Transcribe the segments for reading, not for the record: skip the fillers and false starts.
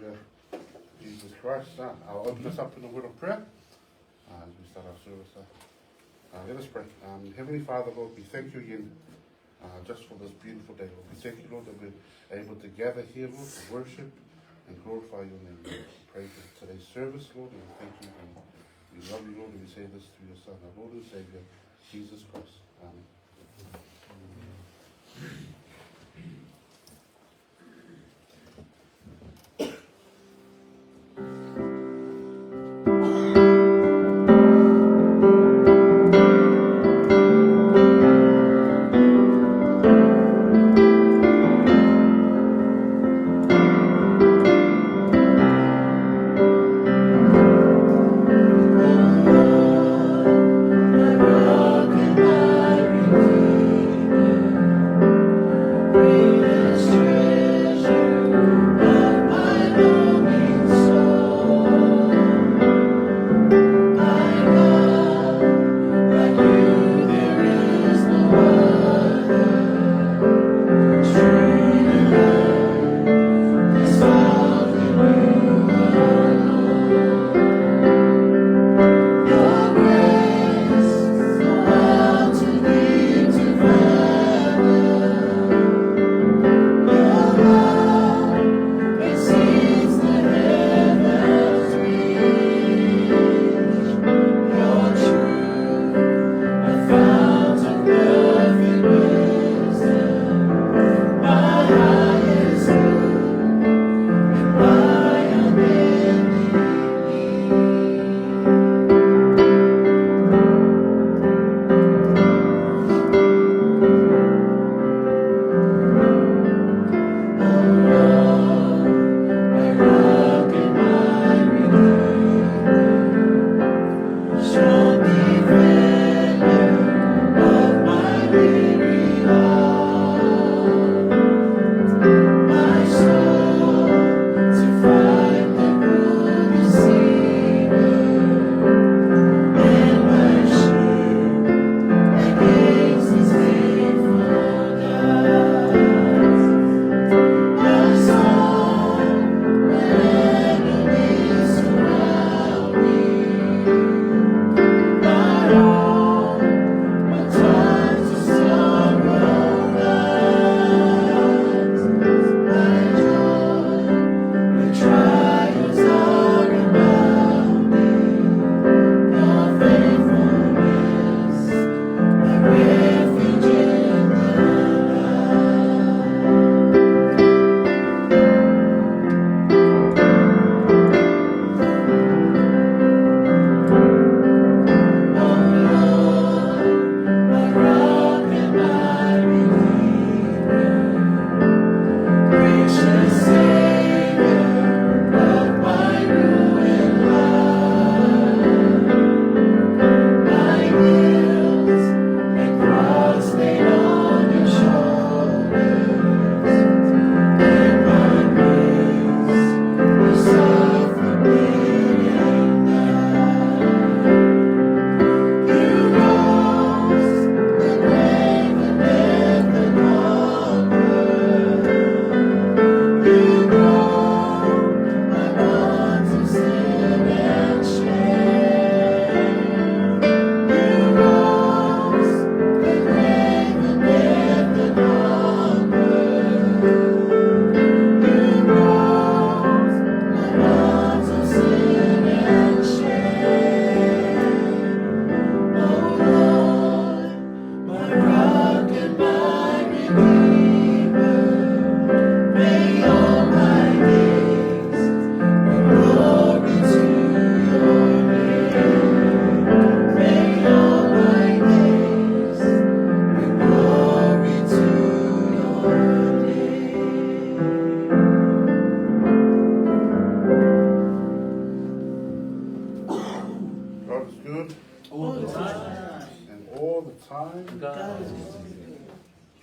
Saviour, Jesus Christ. I'll open us up in a word of prayer as we start our service. Let us pray. Heavenly Father, Lord, we thank you again just for this beautiful day, Lord. We thank you, Lord, that we're able to gather here, Lord, to worship and glorify your name, Lord. We pray for today's service, Lord, and we thank you. And we love you, Lord, and we say this through your Son, our Lord and Savior, Jesus Christ. Amen.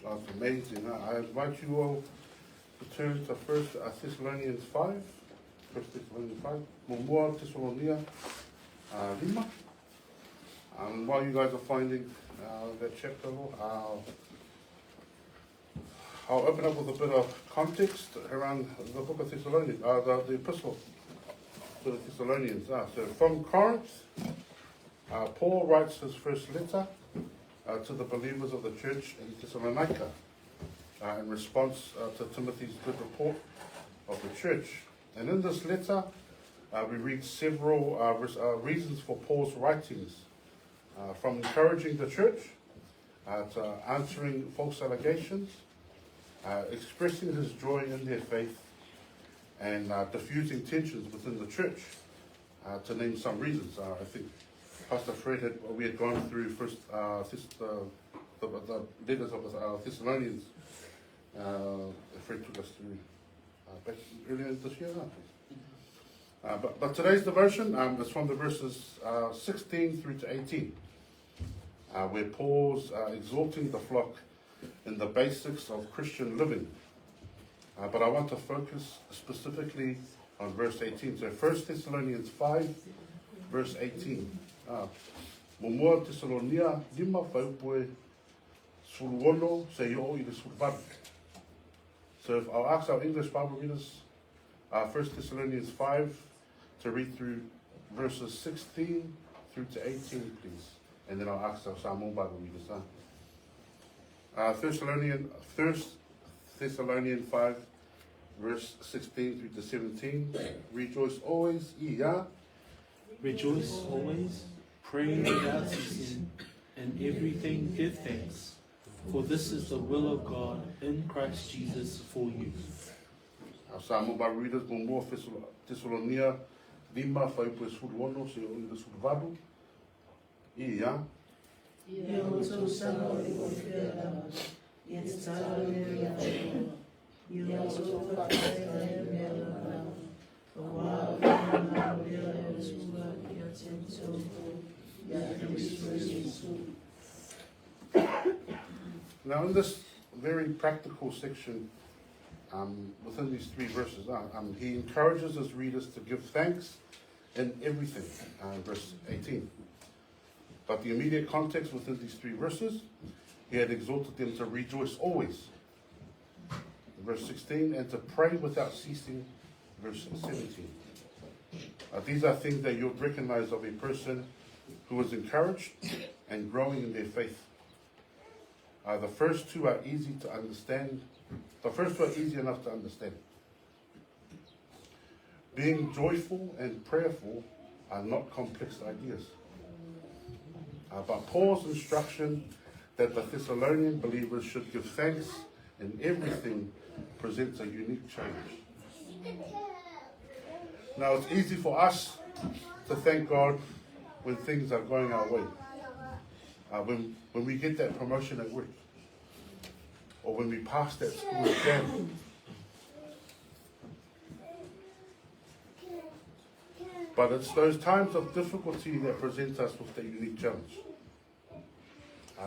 That's amazing. I invite you all to turn to 1 Thessalonians 5. 1 Thessalonians 5. Mumua Thessalonia 5. While you guys are finding that chapter, I'll open up with a bit of context around the book of Thessalonians, the epistle to the Thessalonians. So from Corinth, Paul writes his first letter to the believers of the church in Thessalonica in response to Timothy's good report of the church. And in this letter, we read several reasons for Paul's writings, from encouraging the church to answering false allegations, expressing his joy in their faith, and diffusing tensions within the church, to name some reasons. I think Pastor Fred we had gone through first the letters of Thessalonians. Fred took us through back earlier this year. But today's devotion is from the verses 16 through to 18, where Paul's exhorting the flock in the basics of Christian living. But I want to focus specifically on verse 18. So 1 Thessalonians 5, verse 18. Momoa Thessalonia lima whaupoe suluono se yo I le sulvaru. So if I'll ask our English Bible readers, 1 Thessalonians 5, to read through verses 16 through to 18, please. And then I'll ask our Samoan Bible readers. 1 Thessalonians 5, verse 16 through to 17. Rejoice always, iya. Rejoice always, pray without ceasing, and everything give thanks, for this is the will of God in Christ Jesus for you. Our Samoan Bible readers, Momoa Thessalonia lima whaupoe suluono se yo I le sulvaru. Iya. Now in this very practical section, within these three verses, he encourages his readers to give thanks in everything, verse 18. But the immediate context within these three verses, he had exhorted them to rejoice always, verse 16, and to pray without ceasing, verse 17. These are things that you'll recognize of a person who is encouraged and growing in their faith. The first two are easy to understand. The first two are easy enough to understand. Being joyful and prayerful are not complex ideas. But Paul's instruction that the Thessalonian believers should give thanks in everything presents a unique challenge. Now, it's easy for us to thank God when things are going our way. When we get that promotion at work, or when we pass that school exam. But it's those times of difficulty that present us with the unique challenge.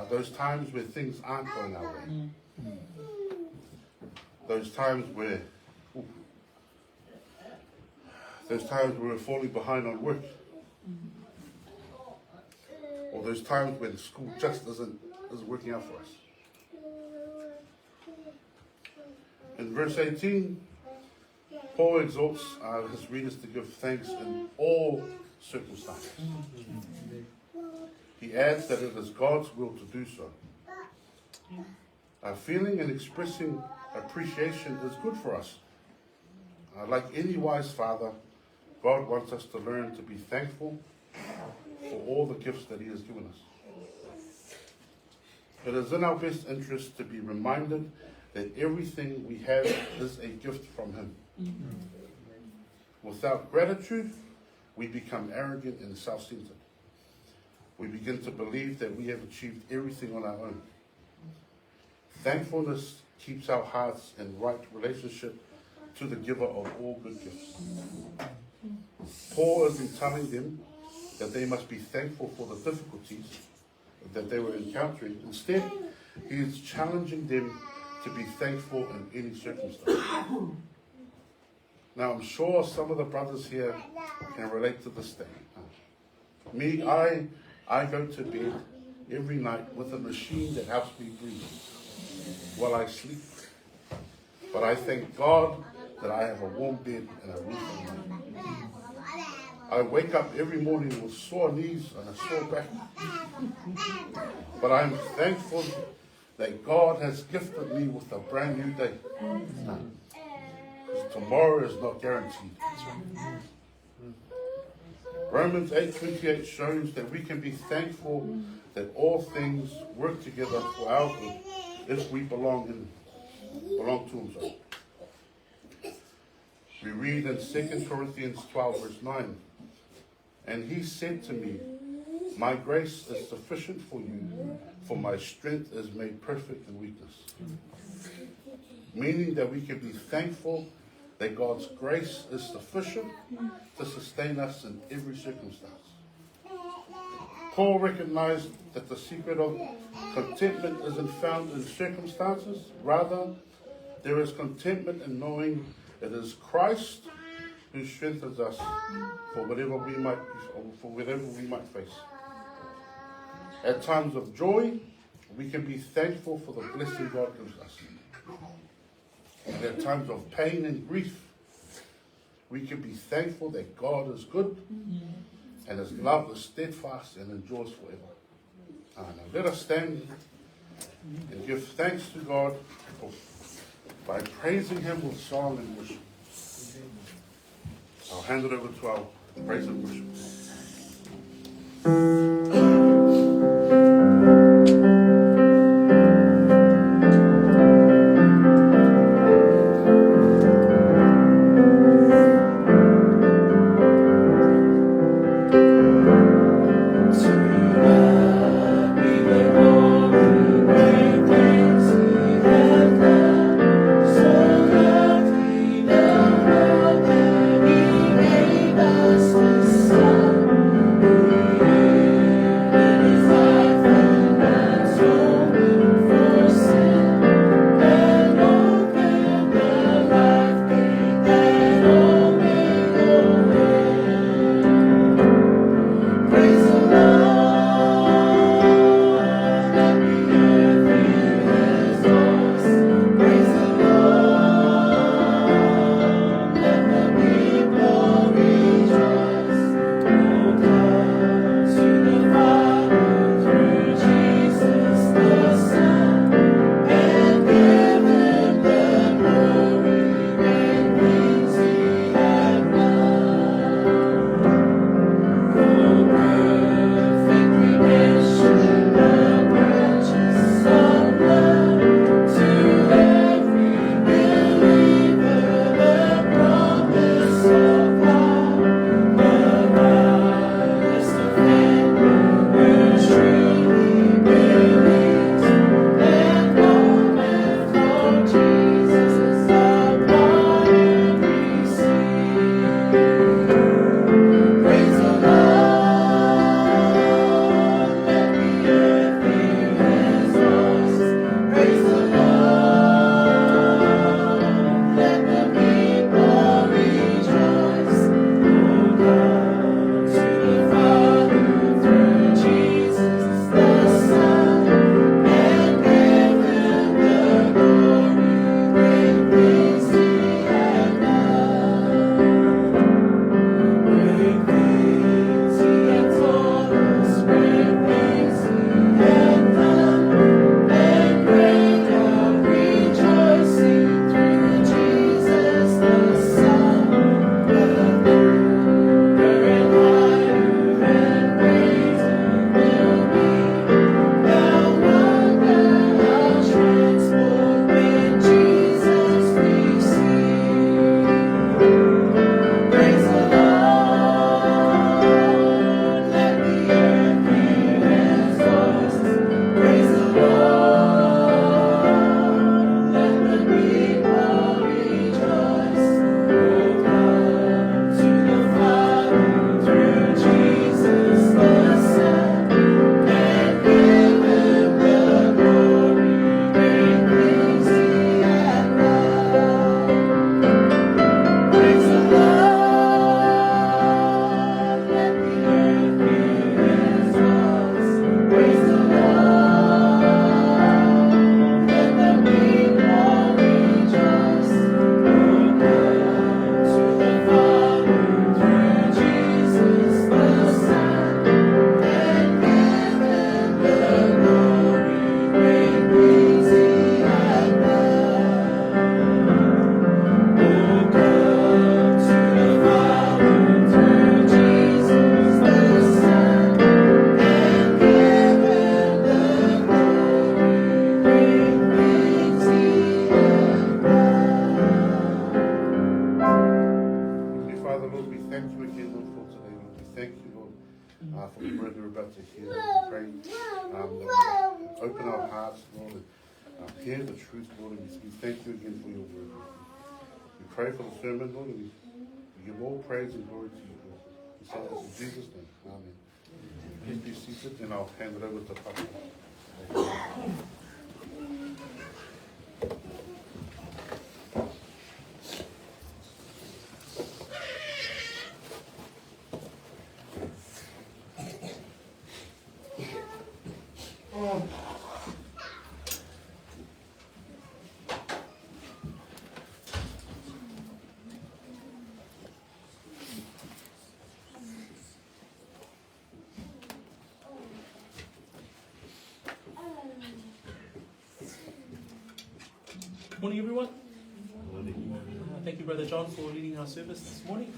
Those times where things aren't going our way. Those times where we're falling behind on work. Or those times when school just isn't working out for us. In verse 18, Paul exhorts his readers to give thanks in all circumstances. He adds that it is God's will to do so. Feeling and expressing appreciation is good for us. Like any wise father, God wants us to learn to be thankful for all the gifts that He has given us. It is in our best interest to be reminded that everything we have is a gift from Him. Without gratitude, we become arrogant and self-centered. We begin to believe that we have achieved everything on our own. Thankfulness keeps our hearts in right relationship to the giver of all good gifts. Paul isn't telling them that they must be thankful for the difficulties that they were encountering. Instead, he is challenging them to be thankful in any circumstance. Now, I'm sure some of the brothers here can relate to this thing. Me, I go to bed every night with a machine that helps me breathe while I sleep. But I thank God that I have a warm bed and a roof over my head. I wake up every morning with sore knees and a sore back. But I'm thankful that God has gifted me with a brand new day. Because tomorrow is not guaranteed. Romans 8:28 shows that we can be thankful that all things work together for our good if we belong to Him. So. We read in 2 Corinthians 12 verse 9, and He said to me, my grace is sufficient for you, for my strength is made perfect in weakness. Meaning that we can be thankful that God's grace is sufficient to sustain us in every circumstance. Paul recognized that the secret of contentment isn't found in circumstances. Rather, there is contentment in knowing it is Christ who strengthens us for whatever we might face. At times of joy, we can be thankful for the blessing God gives us. And at times of pain and grief, we can be thankful that God is good and His love is steadfast and endures forever. Now let us stand and give thanks to God by praising Him with song and worship. I'll hand it over to our praise and worship. Us you again, Lord, for today. Lord, we thank you, Lord, for the word we're about to hear. We pray that we open our hearts, Lord, and hear the truth, Lord, and we thank you again for your word. We pray for the sermon, Lord, and we give all praise and glory to you, Lord. We say this in Jesus' name. Amen. Please be seated, and I'll hand it over to Papa. Morning, everyone. Thank you, Brother John, for leading our service this morning.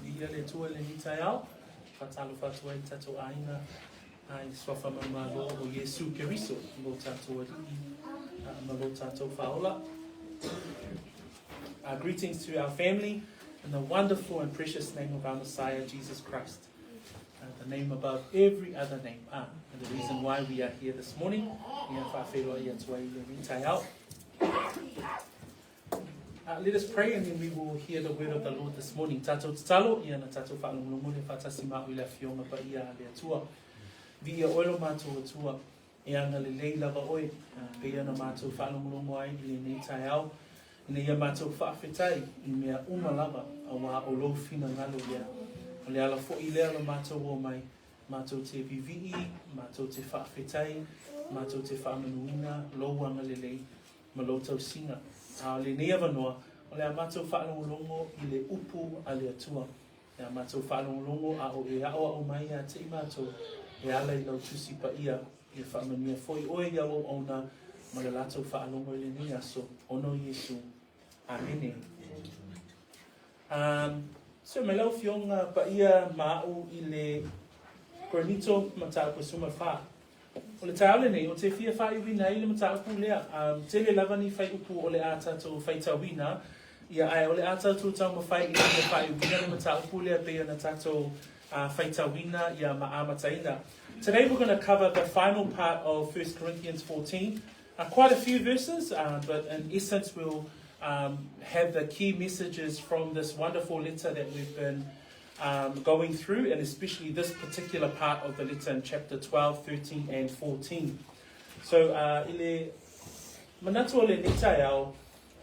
Greetings to our family in the wonderful and precious name of our Messiah, Jesus Christ. The name above every other name. And the reason why we are here this morning. Let us pray and then we will hear the word of the Lord this morning. Tato talo, ia na tato whaalumulumu le whatasima ui la fionga pa ia le atua. Via oilo mātou atua, e anga lelei lava oi, pe ia na mātou whaalumulumu ai i le nei tai au, ina ia mātou whaafetai i mea uma lava a wā o lo fina ngalo ia. O le ala fo i lea la mātou o mai, mātou te vivi'i, mātou te whaafetai, mātou te whaamanuina, lo anga lelei, ma lo tau singa. Le nea wanoa, o le a mātou whaalongolongo i le upu a le atua. Le a mātou whaalongolongo a o e aoa o mai a te i mātou e ala i lau tusi pa ia i le whaamania foi oe ia o ona ma le lātou whaalongo i le nea so ono Yesu. Amene. So me lau fionga pa ia mau i le Korinito matau po suma wha. O le tāole nei, o te whia whai wina i le mataupu lea, te le lava ni whai upu o le ātātou whai tawina, ia ai o le ātātou tau ma whai i le whai wina le mataupu lea pia na tātou whai tawina ia maamataina. Today we're going to cover the final part of 1 Corinthians 14. Quite a few verses, but in essence we'll have the key messages from this wonderful letter that we've been going through, and especially this particular part of the letter in chapter 12, 13 and 14. So, ile manatua le netai au,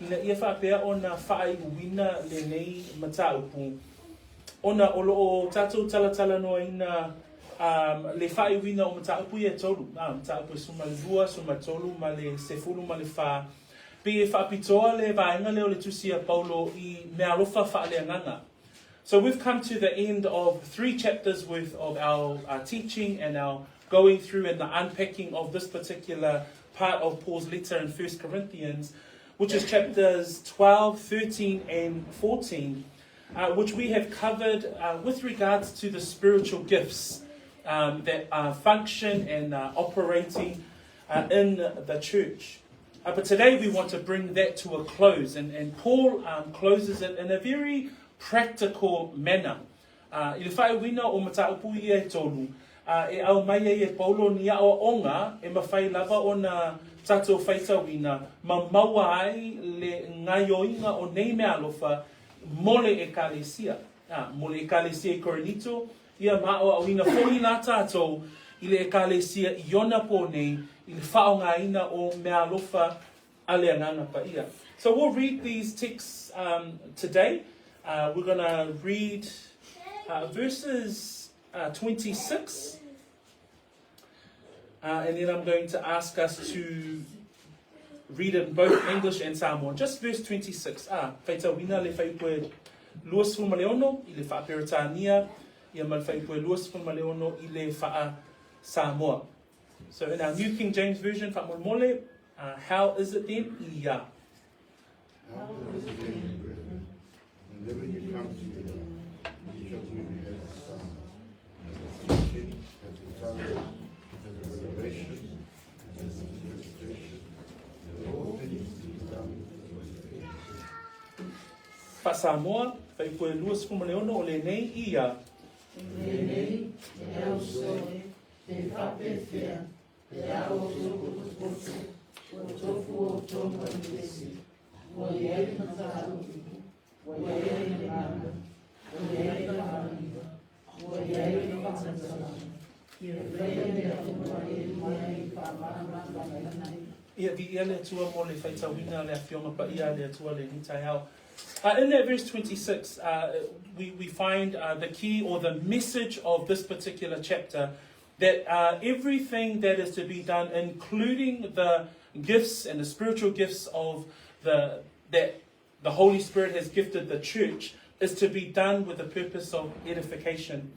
ina ia whapea o na whaai uwina le nei mataupu. Ona olo o tātou talatala noa ina le whaai uwina o mataupu ia tolu. Mataupu suma le lua, suma tolu, ma le sefulu, ma le wha. Pe whapitoa le vaenga leo le tusia Paulo I mea lofa whaaleanganga. So we've come to the end of 3 chapters worth of our teaching and our going through and the unpacking of this particular part of Paul's letter in 1 Corinthians, which is chapters 12, 13 and 14, which we have covered with regards to the spiritual gifts that function and operating in the church. But today we want to bring that to a close, and Paul closes it in a very practical manner. I le whai wina o mataupu I e tolu, e au mai e Paulo ni ao onga, e mawhai lava o na tātou whaita wina, ma maua ai le ngaioinga o nei mea alofa, mole ekalesia. Mole ekalesia I Korinito, ia mao a wina fōi la tātou, I le ekalesia I ona po nei, I le whaongaina o mea alofa ale anganga pa ia. So we'll read these texts today. We're going to read verses 26, and then I'm going to ask us to read it in both English and Samoan. Just verse 26. Whaita wina le whaipue luas fulmaleono I le whaaperitania, ia mal whaipue luas fulmaleono I le wha Samoa. So in our New King James Version, whaamole, how is it then? Ia. Whenever you come together, each of you has a teaching, has a tongue, has a revelation, has an interpretation, and all things to be done Fa Samoa, whaipue luas fulmaleono o le nei ia, lelei, te au soe, te whapewhia, te ao potopoto, o tofu o tonga nesi, o iei matau, o iei le mana, o iei le marangiwa, o iei le whamatala, i rei le atua e mai whamana Ia vi ia le atua mo le whaitawina le awhionga pa ia le atua le nitai au. In that verse 26, we find the key or the message of this particular chapter, that everything that is to be done, including the gifts and the spiritual gifts of that the Holy Spirit has gifted the church, is to be done with the purpose of edification.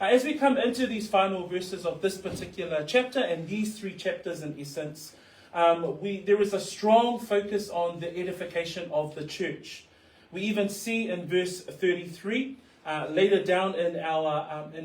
As we come into these final verses of this particular chapter, and these 3 chapters in essence, there is a strong focus on the edification of the church. We even see in verse 33, later down in our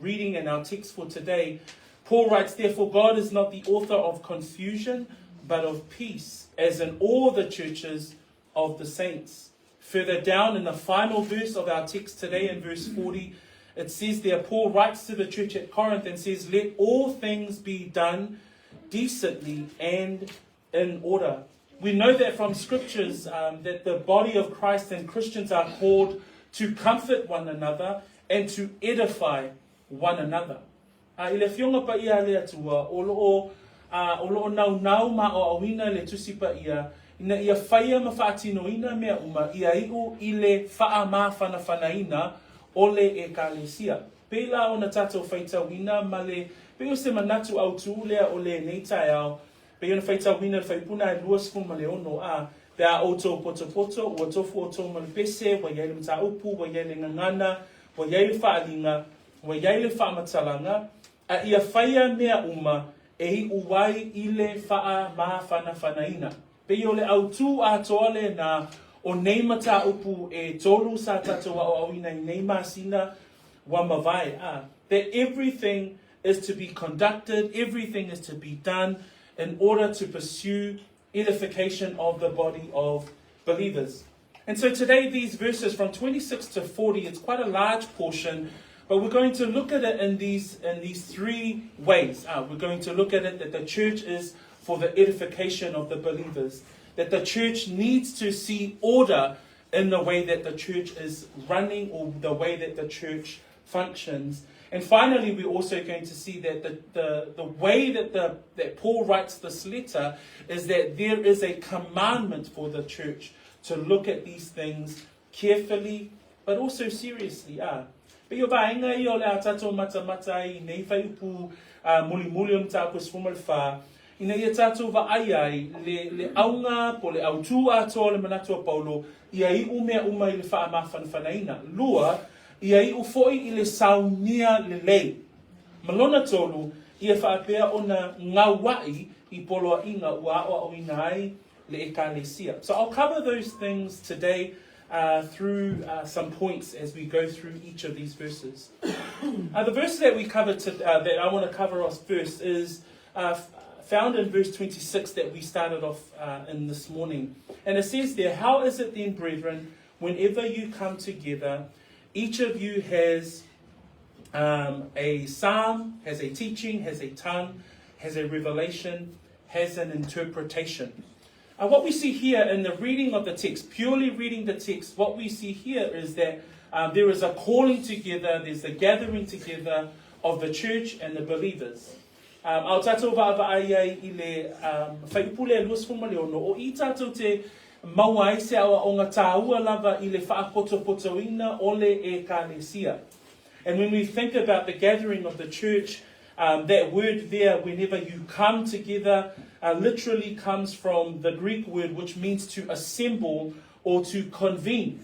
reading and our text for today, Paul writes, "Therefore God is not the author of confusion, but of peace, as in all the churches of the saints." Further down in the final verse of our text today, in verse 40, it says there, Paul writes to the church at Corinth and says, "Let all things be done decently and in order." We know that from scriptures that the body of Christ and Christians are called to comfort one another and to edify one another. I le fionga pa ia le atua, o loo nau ma o awina le tusi pa ia, ina ia whaia ma whaatinoina mea uma, ia iu i le wha ma whanawhanaina o le ekalesia. Pela o na tatou whaitawina ma le, peo se manatu au tu lea o le neitai au, peo na whaitawina le whaipuna e luas fu ma le ono a, pea o tō potopoto, ua tofu o tō malipese, wa iei le mta upu, wa iei le ngangana, wa iei le whaalinga, wa iei le whaamatalanga, a ia whaia mea uma e hi uwai i le whaa maa whanawhanaina. Peo le au tū a toale na o nei mata upu e tolu sa tatou a o awina i nei masina wa mawai a. That everything is to be conducted, everything is to be done in order to pursue edification of the body of believers. And so today these verses from 26 to 40, it's quite a large portion, but we're going to look at it in these 3 ways. We're going to look at it that the church is for the edification of the believers, that the church needs to see order in the way that the church is running or the way that the church functions. And finally, we're also going to see that the way that Paul writes this letter is that there is a commandment for the church to look at these things carefully, but also seriously. Peo vaenga I o le atato mata I nei whai upu muli o mta ko sfumal wha, ina ia tato va ai le aunga po le autu ato le manatua Paulo, ia I umea uma I le wha mawhanawhanaina. Lua, ia I ufoi I le saunia lelei. Malona tolu, ia whaapea ona ngawai I poloa inga ua o awinai le ekalesia. So I'll cover those things today through some points as we go through each of these verses. The verse that we covered that I want to cover off first is found in verse 26 that we started off in this morning. And it says there, "How is it then, brethren, whenever you come together, each of you has a psalm, has a teaching, has a tongue, has a revelation, has an interpretation." What we see here in the reading of the text, purely reading the text, what we see here is that there is a calling together, there's a gathering together of the church and the believers. Au tātou wa'awa'ai ai I le whaipule luas fumaleo no o I tātou te mauai se awa o ngā tāua lava I le whaapotopotoina o le ekalesia. And when we think about the gathering of the church, that word there, whenever you come together, literally comes from the Greek word which means to assemble or to convene.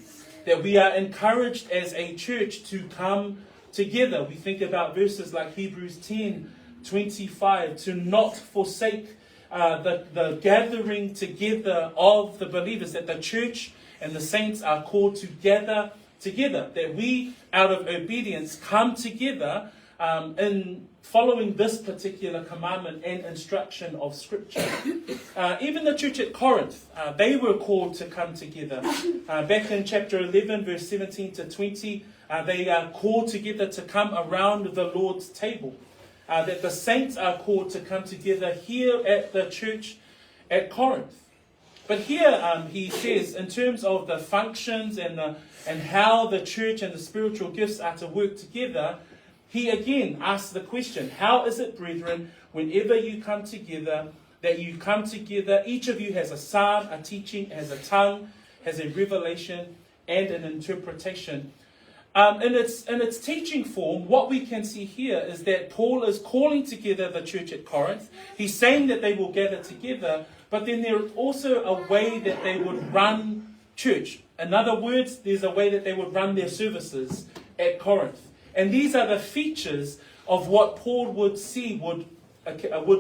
That we are encouraged as a church to come together. We think about verses like Hebrews 10:25, to not forsake the gathering together of the believers, that the church and the saints are called to gather together, that we, out of obedience, come together in following this particular commandment and instruction of Scripture. Even the church at Corinth, they were called to come together. Back in chapter 11, verse 17 to 20, They are called together to come around the Lord's table. That the saints are called to come together here at the church at Corinth. But here he says, in terms of the functions and how the church and the spiritual gifts are to work together, he again asks the question, how is it, brethren, whenever you come together, that you come together, each of you has a psalm, a teaching, has a tongue, has a revelation, and an interpretation. In its teaching form, what we can see here is that Paul is calling together the church at Corinth. He's saying that they will gather together, but then there's also a way that they would run church. In other words, there's a way that they would run their services at Corinth. And these are the features of what Paul would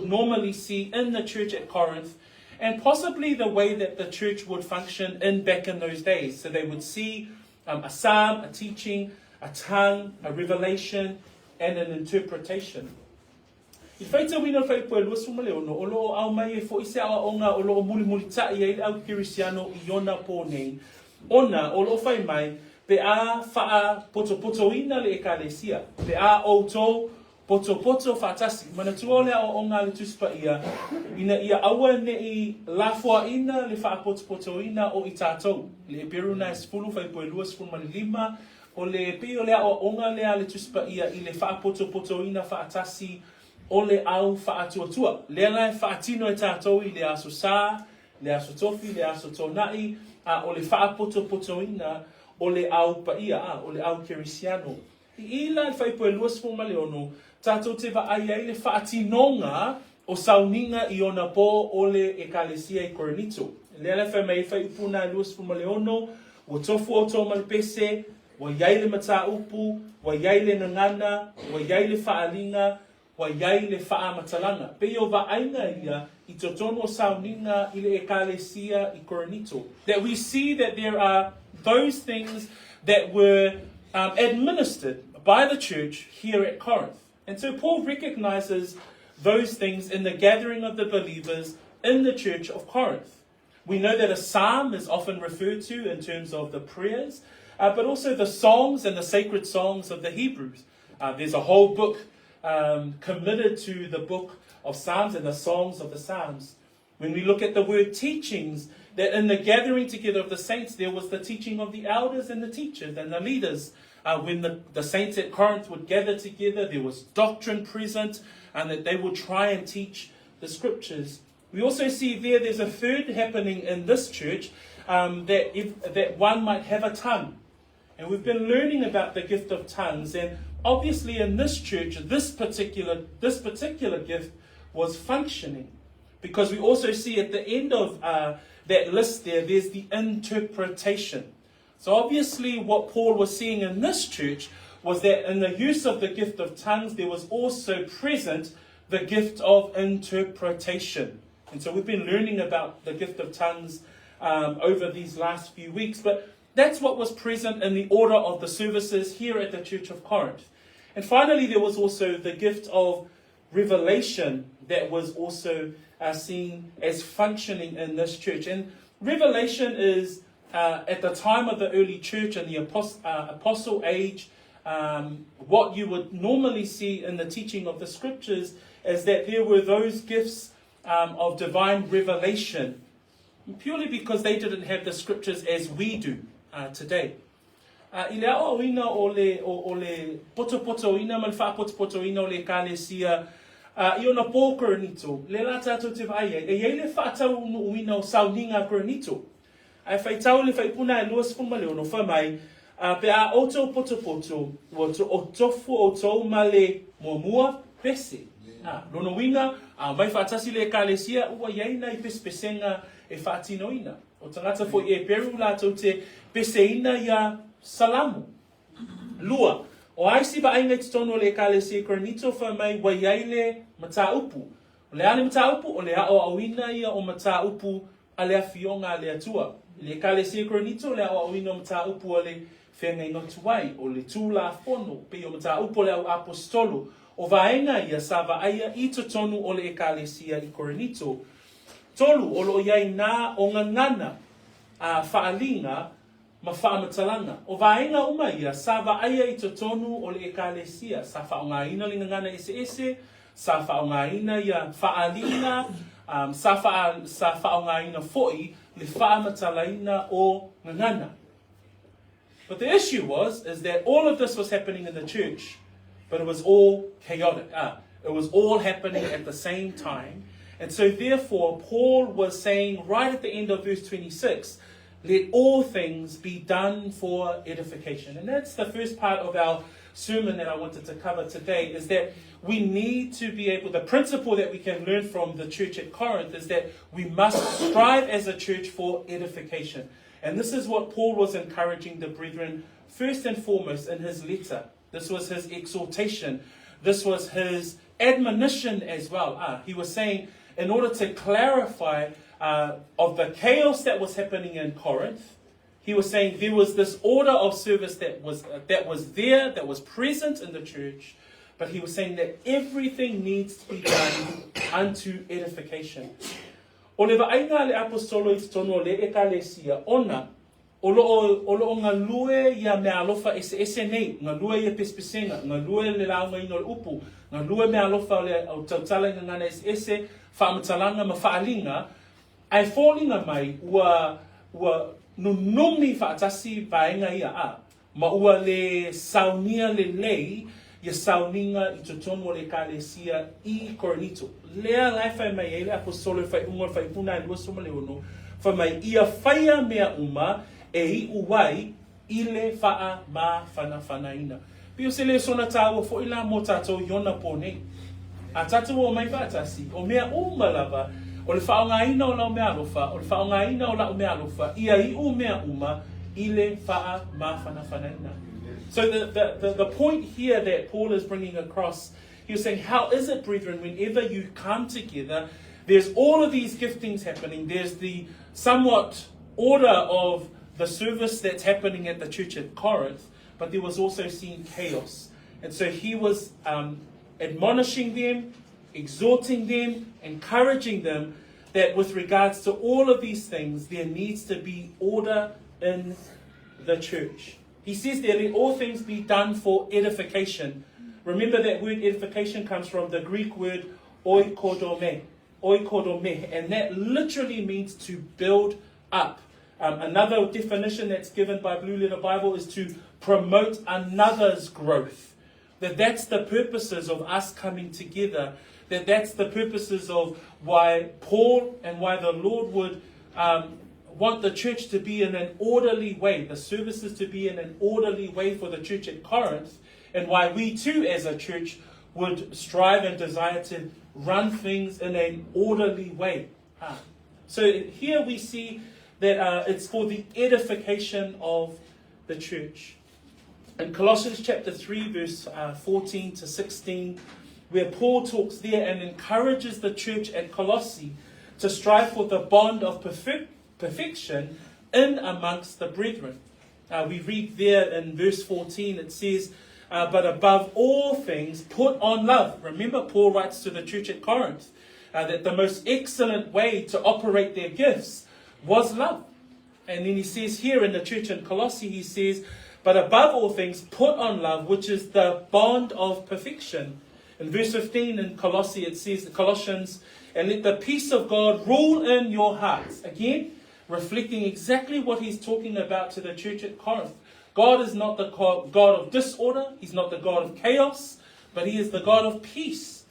normally see in the church at Corinth, and possibly the way that the church would function back in those days. So they would see a psalm, a teaching, a tongue, a revelation, and an interpretation. I whaita wina whai poe lua suma leo no, o loo au mai e fo ise awa onga o loo muli muli tai e au kirisiano I ona po nei. Ona, o loo whai mai, pe a wha potopoto ina le ekalesia, pe a o tō potopoto whaatasi. Mana tua lea o onga le tuspa ia, ina ia awa nei lafua ina le wha potopoto ina o I tātou. Le peruna e sfulu whai poe lua sfulu lima, o le peo lea o onga lea le tuspa ia I le wha potopoto ina whaatasi, o le au whaatuatua. Lelei whaatino e tātou I le aso sā, le aso tofi, le aso tonai, o le whaapotopotoina, o le au paia, o le au kerisiano. I ila I whaipoe luas fo maleono, tātou te wa'aia I le whaatinonga o sauninga I ona po o le ekalesia I Korinito. Lelei whai mai whai upuna luas fo maleono, o tofu o tō malpese, wa iai le mata upu, wa iai le ngangana, wa iai le whaalinga, wa iai le wha matalanga. Peo wa ainga ia I totono sauninga I le ekalesia I Korinito. That we see that there are those things that were administered by the church here at Corinth. And so Paul recognizes those things in the gathering of the believers in the church of Corinth. We know that a psalm is often referred to in terms of the prayers, but also the songs and the sacred songs of the Hebrews. There's a whole book committed to the book of Psalms and the songs of the Psalms. When we look at the word teachings, that in the gathering together of the saints, there was the teaching of the elders and the teachers and the leaders. When the saints at Corinth would gather together, there was doctrine present, and that they would try and teach the scriptures. We also see there's a third happening in this church, that one might have a tongue. And we've been learning about the gift of tongues, and obviously in this church, this particular gift was functioning, because we also see at the end of that list there's the interpretation. So obviously what Paul was seeing in this church was that in the use of the gift of tongues, there was also present the gift of interpretation. And so we've been learning about the gift of tongues over these last few weeks, but that's what was present in the order of the services here at the Church of Corinth. And finally, there was also the gift of revelation that was also seen as functioning in this church. And revelation is, at the time of the early church and the apostle age, what you would normally see in the teaching of the scriptures is that there were those gifts of divine revelation, purely because they didn't have the scriptures as we do today. I le ao ina o le potopoto ina mal fa potopoto ina o le ekalesia I ona po Korinito le la tātou te vai e ia le fa tau no ina o sauninga Korinito ai fai tau le fai puna e luas fuma le ono fa mai pe a oto potopoto o tofu o tau male mua pese lono ina vai fa tasi le ekalesia ua iaina I pespesenga e fa tinoina o tangata fo e peru la tau te peseina ia salamu. Lua. O aisi ba ainga titono le ekalesia Korinito fa mai wa iaile mata upu. O le ale mata upu o le ao awina ia o mata upu a le afionga le atua. Le ekalesia Korinito le ao awina o mata upu o le whenga inotuai o le tūla fono pe o mata upu o le au apostolo. O vaenga ia sa vaaya I totonu o le ekalesia I Korinito. Tolu o lo iai nā o ngangana a whaalinga ma whaamatalanga. O vaenga uma ia, sa vaaya I totonu o le ekalesia, sa whaongaina le ngana ese, sa whaongaina ia whaalina, sa whaongaina foi le whaamatalaina o ngana. But the issue is that all of this was happening in the church, but it was all chaotic. It was all happening at the same time. And so therefore, Paul was saying right at the end of verse 26, let all things be done for edification. And that's the first part of our sermon that I wanted to cover today, is that we need to be able, the principle that we can learn from the church at Corinth is that we must strive as a church for edification. And this is what Paul was encouraging the brethren first and foremost in his letter. This was his exhortation. This was his admonition as well. He was saying, in order to clarify of the chaos that was happening in Corinth, he was saying there was this order of service that was there, that was present in the church, but he was saying that everything needs to be done unto edification. O le vaainga le apostolo I tono le ekalesia ona o lo ngā lue ia me alofa ese nei, ngā lue ia pespesenga, ngā lue le launga ino le upu, ngā lue me alofa le au tautala i ngana ese whaamatalanga ma whaalinga, ai fōlinga mai ua nunumi whaatasi vaenga ia ma ua le saunia lelei ia sauninga I totono le ekalesia I Korinito. Lea lai whai mai ele apostolo whai unga whai puna I lua soma le ono, whai mai ia whaia mea uma I uwai I le whaa ma whanawhanaina. Pio se le sona tāua fo ila mo tātou yona pōnei. A tātou o mai whaatasi, o mea uma lava, o le whaongaina o lau mea alofa, o le whaongaina o lau mea alofa, ia I u mea uma I le whaa ma whanawhanaina. So the point here that Paul is bringing across, he was saying, how is it, brethren, whenever you come together, there's all of these giftings happening. There's the somewhat order of the service that's happening at the church at Corinth, but there was also seen chaos. And so he was admonishing them, exhorting them, encouraging them that with regards to all of these things, there needs to be order in the church. He says there, let all things be done for edification. Remember that word edification comes from the Greek word oikodome, and that literally means to build up. Another definition that's given by Blue Letter Bible is to promote another's growth. That's the purposes of us coming together. That's the purposes of why Paul and why the Lord would want the church to be in an orderly way, the services to be in an orderly way for the church at Corinth, and why we too as a church would strive and desire to run things in an orderly way. So here we see that it's for the edification of the church. In Colossians chapter 3, verse 14 to 16, where Paul talks there and encourages the church at Colossae to strive for the bond of perfection in amongst the brethren. We read there in verse 14, it says, but above all things, put on love. Remember, Paul writes to the church at Corinth that the most excellent way to operate their gifts was love. And then he says here in the church in Colossae, he says, but above all things, put on love, which is the bond of perfection. In verse 15 in Colossae, it says, Colossians, and let the peace of God rule in your hearts. Again, reflecting exactly what he's talking about to the church at Corinth. God is not the God of disorder. He's not the God of chaos, but he is the God of peace.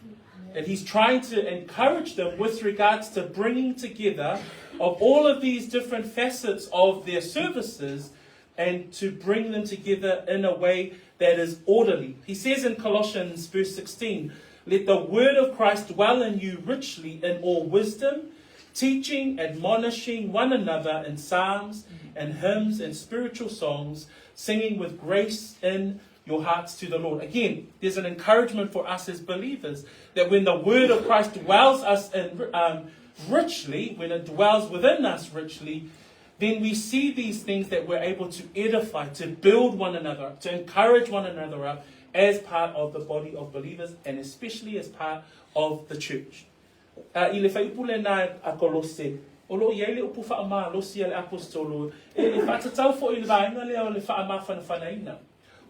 And he's trying to encourage them with regards to bringing together of all of these different facets of their services and to bring them together in a way that is orderly. He says in Colossians verse 16, let the word of Christ dwell in you richly in all wisdom, teaching, admonishing one another in psalms and hymns and spiritual songs, singing with grace in your hearts to the Lord. Again, there's an encouragement for us as believers that when the word of Christ dwells us in richly, when it dwells within us richly, then we see these things that we're able to edify, to build one another up, to encourage one another up as part of the body of believers and especially as part of the church. I le whaipule nā a Kolose, o lo ia le upu whaama losi le apostolo, e le whatatau fo i le vaenga lea o le whaama whanawhanaina.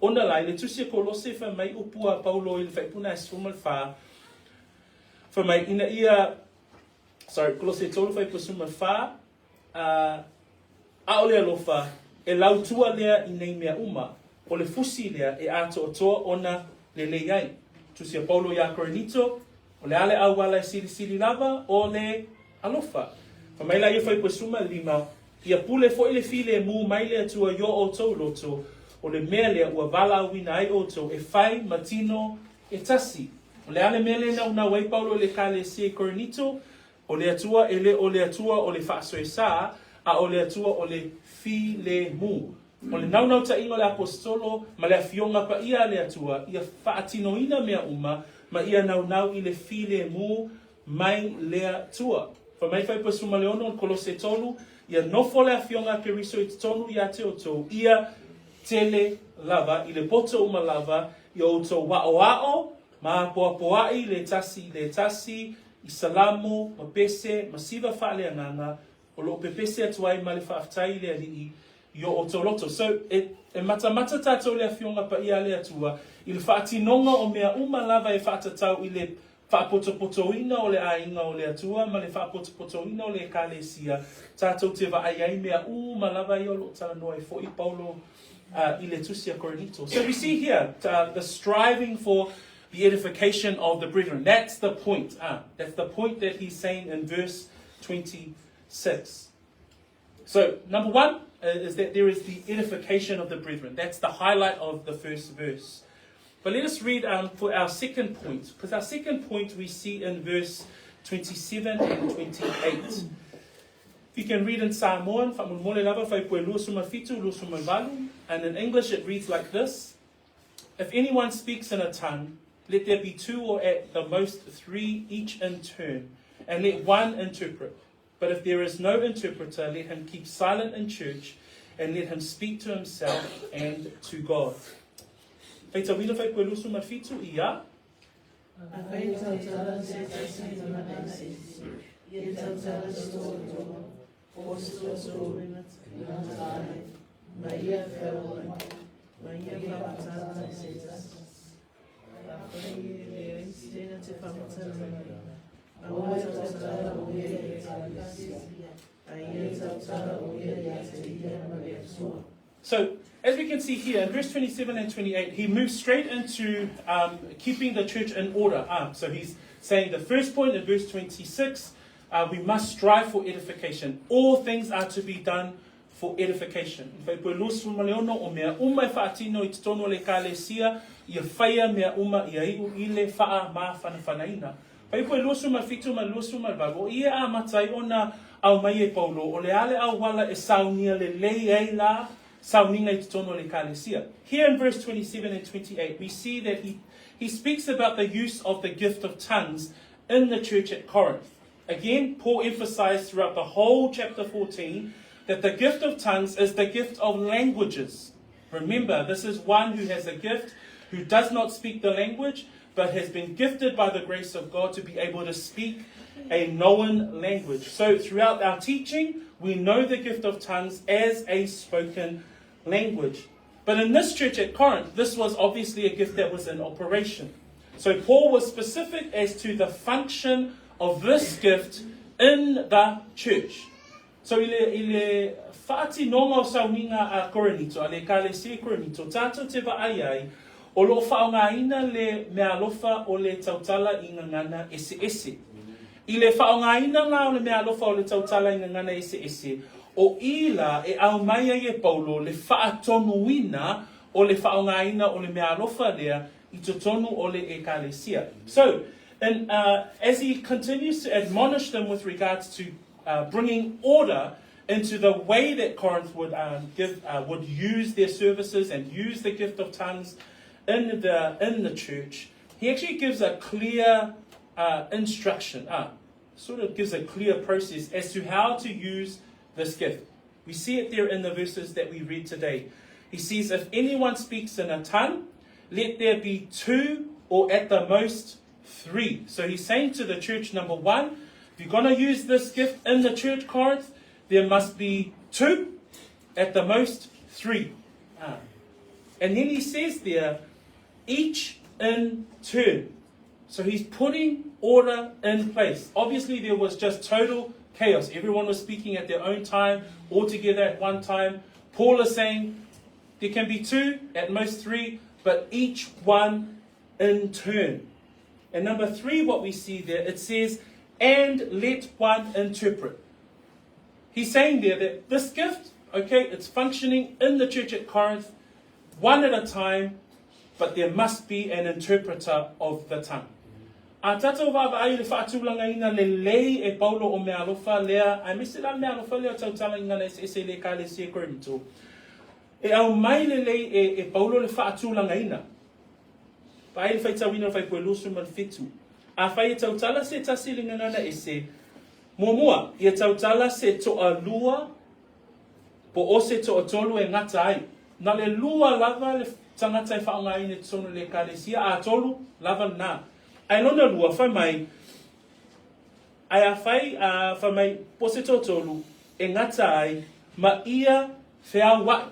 Ona lai, le tusia kolose wha mai upua Paulo i le whaipuna e sumal wha, wha mai ina ia, kolose tolu whaipu sumal wha, a o lea lofa, e lautua lea i nei mea uma, o le fusi lea e ato o toa ona le lelei. Tusia Paulo ia Korinito, o le ale au wala e sili lava, o le alofa. Wha mai la ia whaipu suma lima, ia pule fo i le file e mu mai lea tua yo o tau loto, o le mea lea ua wala awina ai oto e whai, matino, e tasi. O le ale mea lea na wai Paulo le ekalesia Korinito, o le atua o le atua o le whaasoe sa, a o le atua o le file mu. O le naunau ta ingo le apostolo, ma le afionga pa ia le atua, ia whaatinoina mea uma, ma ia naunau i le file mu mai lea tua. Wha mai whai pasuma leono o kolose tolu, ia nofo le afionga ke riso i tonu ia te oto, ia tele lava, i le poto uma lava, i o to wao, ma poapoai le tasi, i salamu, ma pese, ma siva wha le anganga, o lo pepese atuai ma le whaaftai le alii, i o to loto. So, e mata tatou le afionga pa ia le atua, i le whaatinonga o mea uma lava e whaatatau i le whaapotopotoina o le ainga o le atua, ma le whaapotopotoina o le ekalesia, tatou te wa ai mea uma lava i o lo tala noa i fo i Paulo i le tusia Korinito. So we see here the striving for the edification of the brethren. That's the point. That's the point that he's saying in verse 26. So, number one is that there is the edification of the brethren. That's the highlight of the first verse. But let us read for our second point, because our second point we see in verse 27 and 28. If you can read in Samoan, and in English it reads like this: if anyone speaks in a tongue, let there be 2 or at the most 3 each in turn, and let one interpret. But if there is no interpreter, let him keep silent in church, and let him speak to himself and to God. So, as we can see here, in verse 27 and 28, he moves straight into keeping the church in order. So he's saying the first point in verse 26, we must strive for edification. All things are to be done for edification. Pai koe luasu ma fitu ma luasu ma vago, ia a matai ona au mai e Paulo, o le ale au wala e saunia le lelei la, sauninga I tono le ekalesia. Here in verse 27 and 28, we see that he speaks about the use of the gift of tongues in the church at Corinth. Again, Paul emphasized throughout the whole chapter 14 that the gift of tongues is the gift of languages. Remember, this is one who has a gift, who does not speak the language, but has been gifted by the grace of God to be able to speak a known language. So throughout our teaching, we know the gift of tongues as a spoken language. But in this church at Corinth, this was obviously a gift that was in operation. So Paul was specific as to the function of this gift in the church. So ile whaati nonga o sauninga a Korinito, ale ekalesia Korinito, tātou te vaaiai, o lo whaongaina le mea alofa o le tautala I ngangana ese. I le whaongaina la o le mea alofa o le tautala I ngangana ese, o ila e au maia e Paulo le whaatonuina o le whaongaina o le mea alofa lea I totonu o le ekalesia. So, and as he continues to admonish them with regards to bringing order into the way that Corinth would use their services and use the gift of tongues in the church, he actually gives a clear instruction, sort of gives a clear process as to how to use this gift. We see it there in the verses that we read today. He says, if anyone speaks in a tongue, let there be 2 or at the most 3. So he's saying to the church, number 1, you're going to use this gift in the church, Corinth, there must be 2, at the most 3. And then he says there, each in turn. So he's putting order in place. Obviously, there was just total chaos. Everyone was speaking at their own time, all together at one time. Paul is saying there can be 2, at most 3, but each one in turn. And number 3, what we see there, it says, and let one interpret. He's saying there that this gift, okay, it's functioning in the church at Corinth, one at a time, but there must be an interpreter of the tongue. A tātou wāwai le whaatūlanga ina lelei e Paulo o mea alofa lea, ai misila mea alofa lea tautala inga le se le ekalesia Korinito. E au mai lelei e Paulo le whaatūlanga ina. Pai le whaitawina whai poe losu man fitu. A whai e tautala se tasilinga ngana e se, mua, i e tautala se toa lua, po o se toa tolu e ngata ai. Na le lua lava le tangata e whaonga ine tonu le ekalesia, a tolu lava nā. Ai lona lua, whai mai, ai a whai mai pose tōtolu, e ngata ai, ma ia whea wai,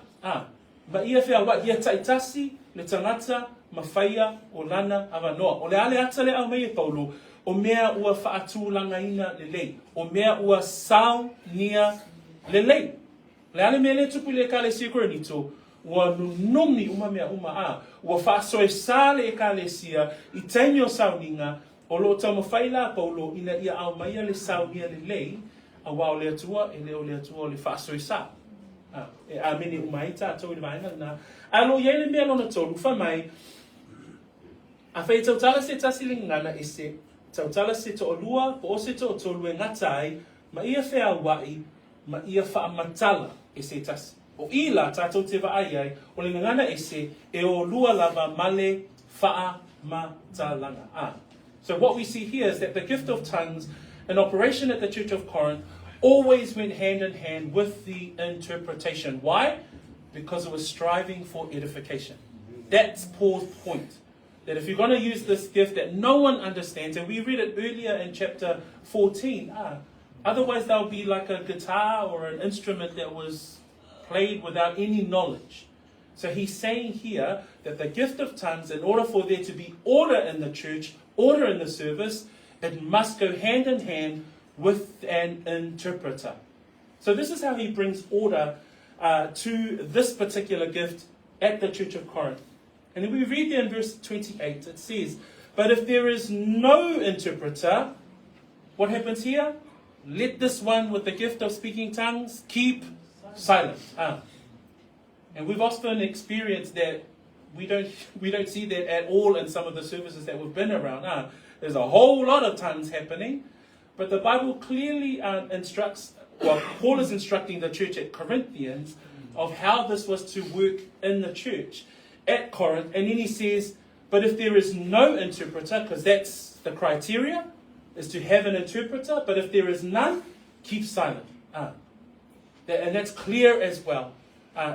ma ia whea wai, ia taitasi, le tangata, ma whaia o lana awanoa. O le ale ata le au mei e Paulo, o mea ua whaatūlanga ina lelei, o mea ua saunia lelei. Le ale mea le tupu le ekalesia Korinito, ua nunumi uma mea uma ua whaasoe sā le ekalesia i teini o sauninga o lo tau mawhaila Paulo ina ia au maia le saunia lelei a wao le atua e leo le atua o le whaasoe sā. E a mene uma i tātou i le vaenga na. A lo iei le mea lona tolu, whamai, a whai tautala se tasilingana e se, tautala se to o lua, po o se to o tolu e ngatai, ma ia whea wai, ma ia whaamatala e se tasi. O ila tātou te waai ai, o le ngana e se, e o lua lava male wha matalanga. So what we see here is that the gift of tongues, in operation at the Church of Corinth, always went hand in hand with the interpretation. Why? Because it was striving for edification. That's Paul's point. That if you're going to use this gift that no one understands, and we read it earlier in chapter 14, otherwise there'll be like a guitar or an instrument that was played without any knowledge. So he's saying here that the gift of tongues, in order for there to be order in the church, order in the service, it must go hand in hand with an interpreter. So this is how he brings order to this particular gift at the Church of Corinth. And then we read there in verse 28, it says, but if there is no interpreter, what happens here? Let this one with the gift of speaking tongues keep silent. And we've often experienced that we don't see that at all in some of the services that we've been around. There's a whole lot of tongues happening, but the Bible clearly instructs, well, Paul is instructing the church at Corinthians of how this was to work in the church at Corinth. And then he says, but if there is no interpreter, because that's the criteria, is to have an interpreter, but if there is none, keep silent. And that's clear as well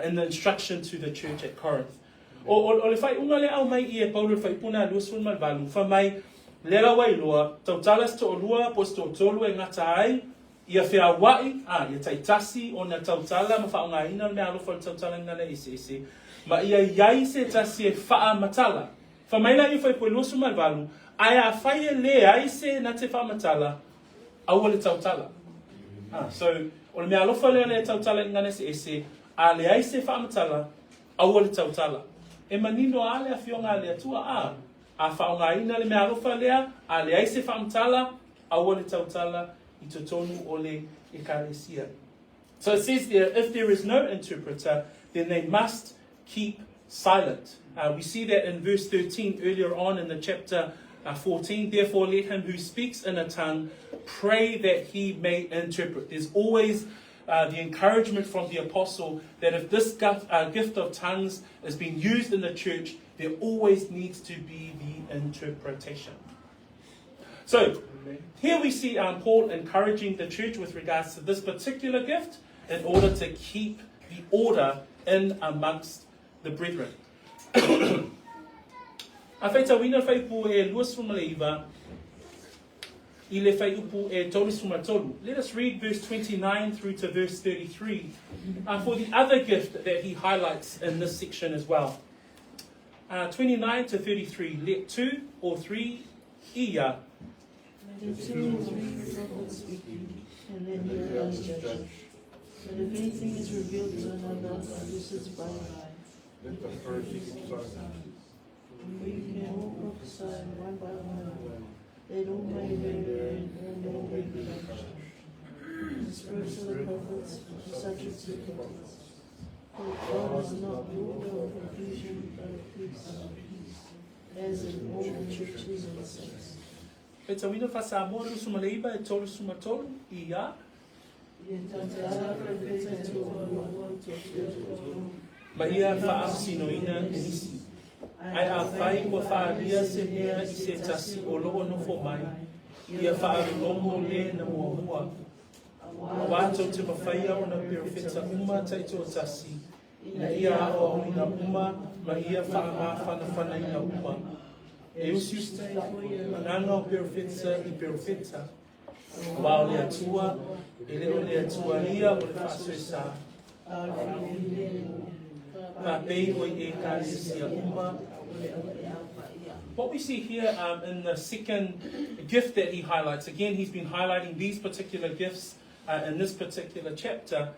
in the instruction to the church at Corinth. O le whai unga le au mai I e Paulo whai puna luasun mal valu. Wha mai lera wai loa, tau talas to o lua, pos to tolu e ngata ai, ia whea wai, ia taitasi o na tau tala, ma wha unga ina me alofa le tau tala ngana ise. Ma ia iai se tasi e wha matala. Wha mai la I whai poe luasun mal valu, ai a whai e le ai se na te wha matala, au le tau tala. So, o le mea alofa le tau tala ngana ise, a le ai se wha matala, au le tau tala. E manino ale a fionga ale atua a whaonga ina le mea alofa lea, a le aise whaamtala, a wale tautala, I totonu ole ekalesia. So it says there, if there is no interpreter, then they must keep silent. We see that in verse 13 earlier on in the chapter 14. Therefore let him who speaks in a tongue pray that he may interpret. There's always the encouragement from the apostle that if this gift of tongues is being used in the church, there always needs to be the interpretation. So, here we see Paul encouraging the church with regards to this particular gift in order to keep the order in amongst the brethren. A whaita wina whaipu e luas fumaleiva, I le whai upu e tolu suma tolu. Let us read verse 29 through to verse 33 for the other gift that he highlights in this section as well. 29 to 33, let 2 or 3 ia. Let 2 or 3 prophets speak, and then the others judge. But if anything is revealed to another, this is by lie. Let the first prophesy. We can all prophesy one by one. They don't make and no revelation. The spirits of the prophets are subject to repentance. For God is not ruler of confusion, but of peace, as in all the churches and saints. E tawina fa Samoa suma leiba e tolu suma tolu ia. Ma ia whaafsinoina e nisi. Ai a whai ua whaaria se mea I se tasi o loo nofo mai. Ia whaarulongo le na muahua. A wātou te mawhaia o na perofeta uma taito o tasi. Na ia o ina uma, ma ia whaamawhana ina uma. E usius te mananga o perofeta I perofeta. Wa o le atua, e leo le atua ia o le whaasoe sa. What we see here in the second gift that he highlights, again, he's been highlighting these particular gifts in this particular chapter.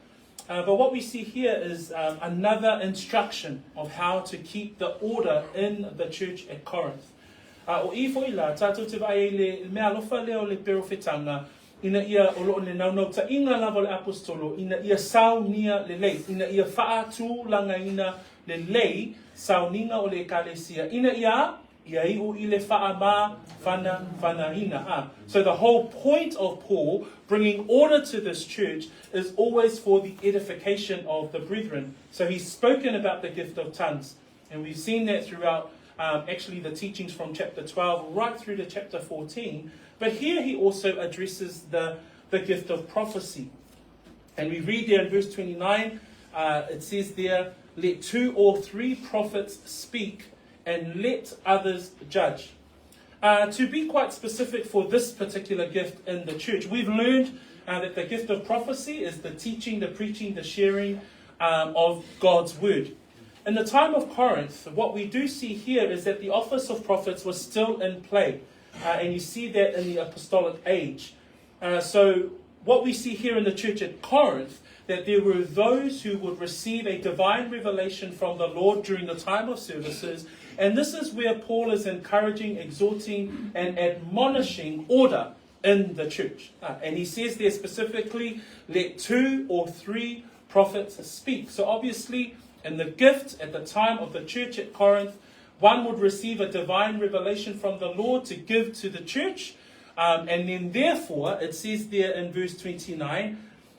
But what we see here is another instruction of how to keep the order in the church at Corinth. O I foi la, tātou te vai le mea lofa leo le perofetanga, ina ia o loo le naunau ta inga lava le apostolo, ina ia saunia lelei, ina ia whaatu langa ina lelei, sauninga o le ekalesia, ina ia iu I le whaama whana ina. So the whole point of Paul bringing order to this church is always for the edification of the brethren. So he's spoken about the gift of tongues, and we've seen that throughout actually the teachings from chapter 12 right through to chapter 14. But here he also addresses the gift of prophecy. And we read there in verse 29, it says there, let 2 or 3 prophets speak and let others judge. To be quite specific for this particular gift in the church, we've learned that the gift of prophecy is the teaching, the preaching, the sharing of God's word. In the time of Corinth, what we do see here is that the office of prophets was still in play. And you see that in the apostolic age. So what we see here in the church at Corinth, that there were those who would receive a divine revelation from the Lord during the time of services. And this is where Paul is encouraging, exhorting, and admonishing order in the church. And he says there specifically, let 2 or 3 prophets speak. So obviously, in the gift at the time of the church at Corinth, one would receive a divine revelation from the Lord to give to the church. And then therefore, it says there in verse 29,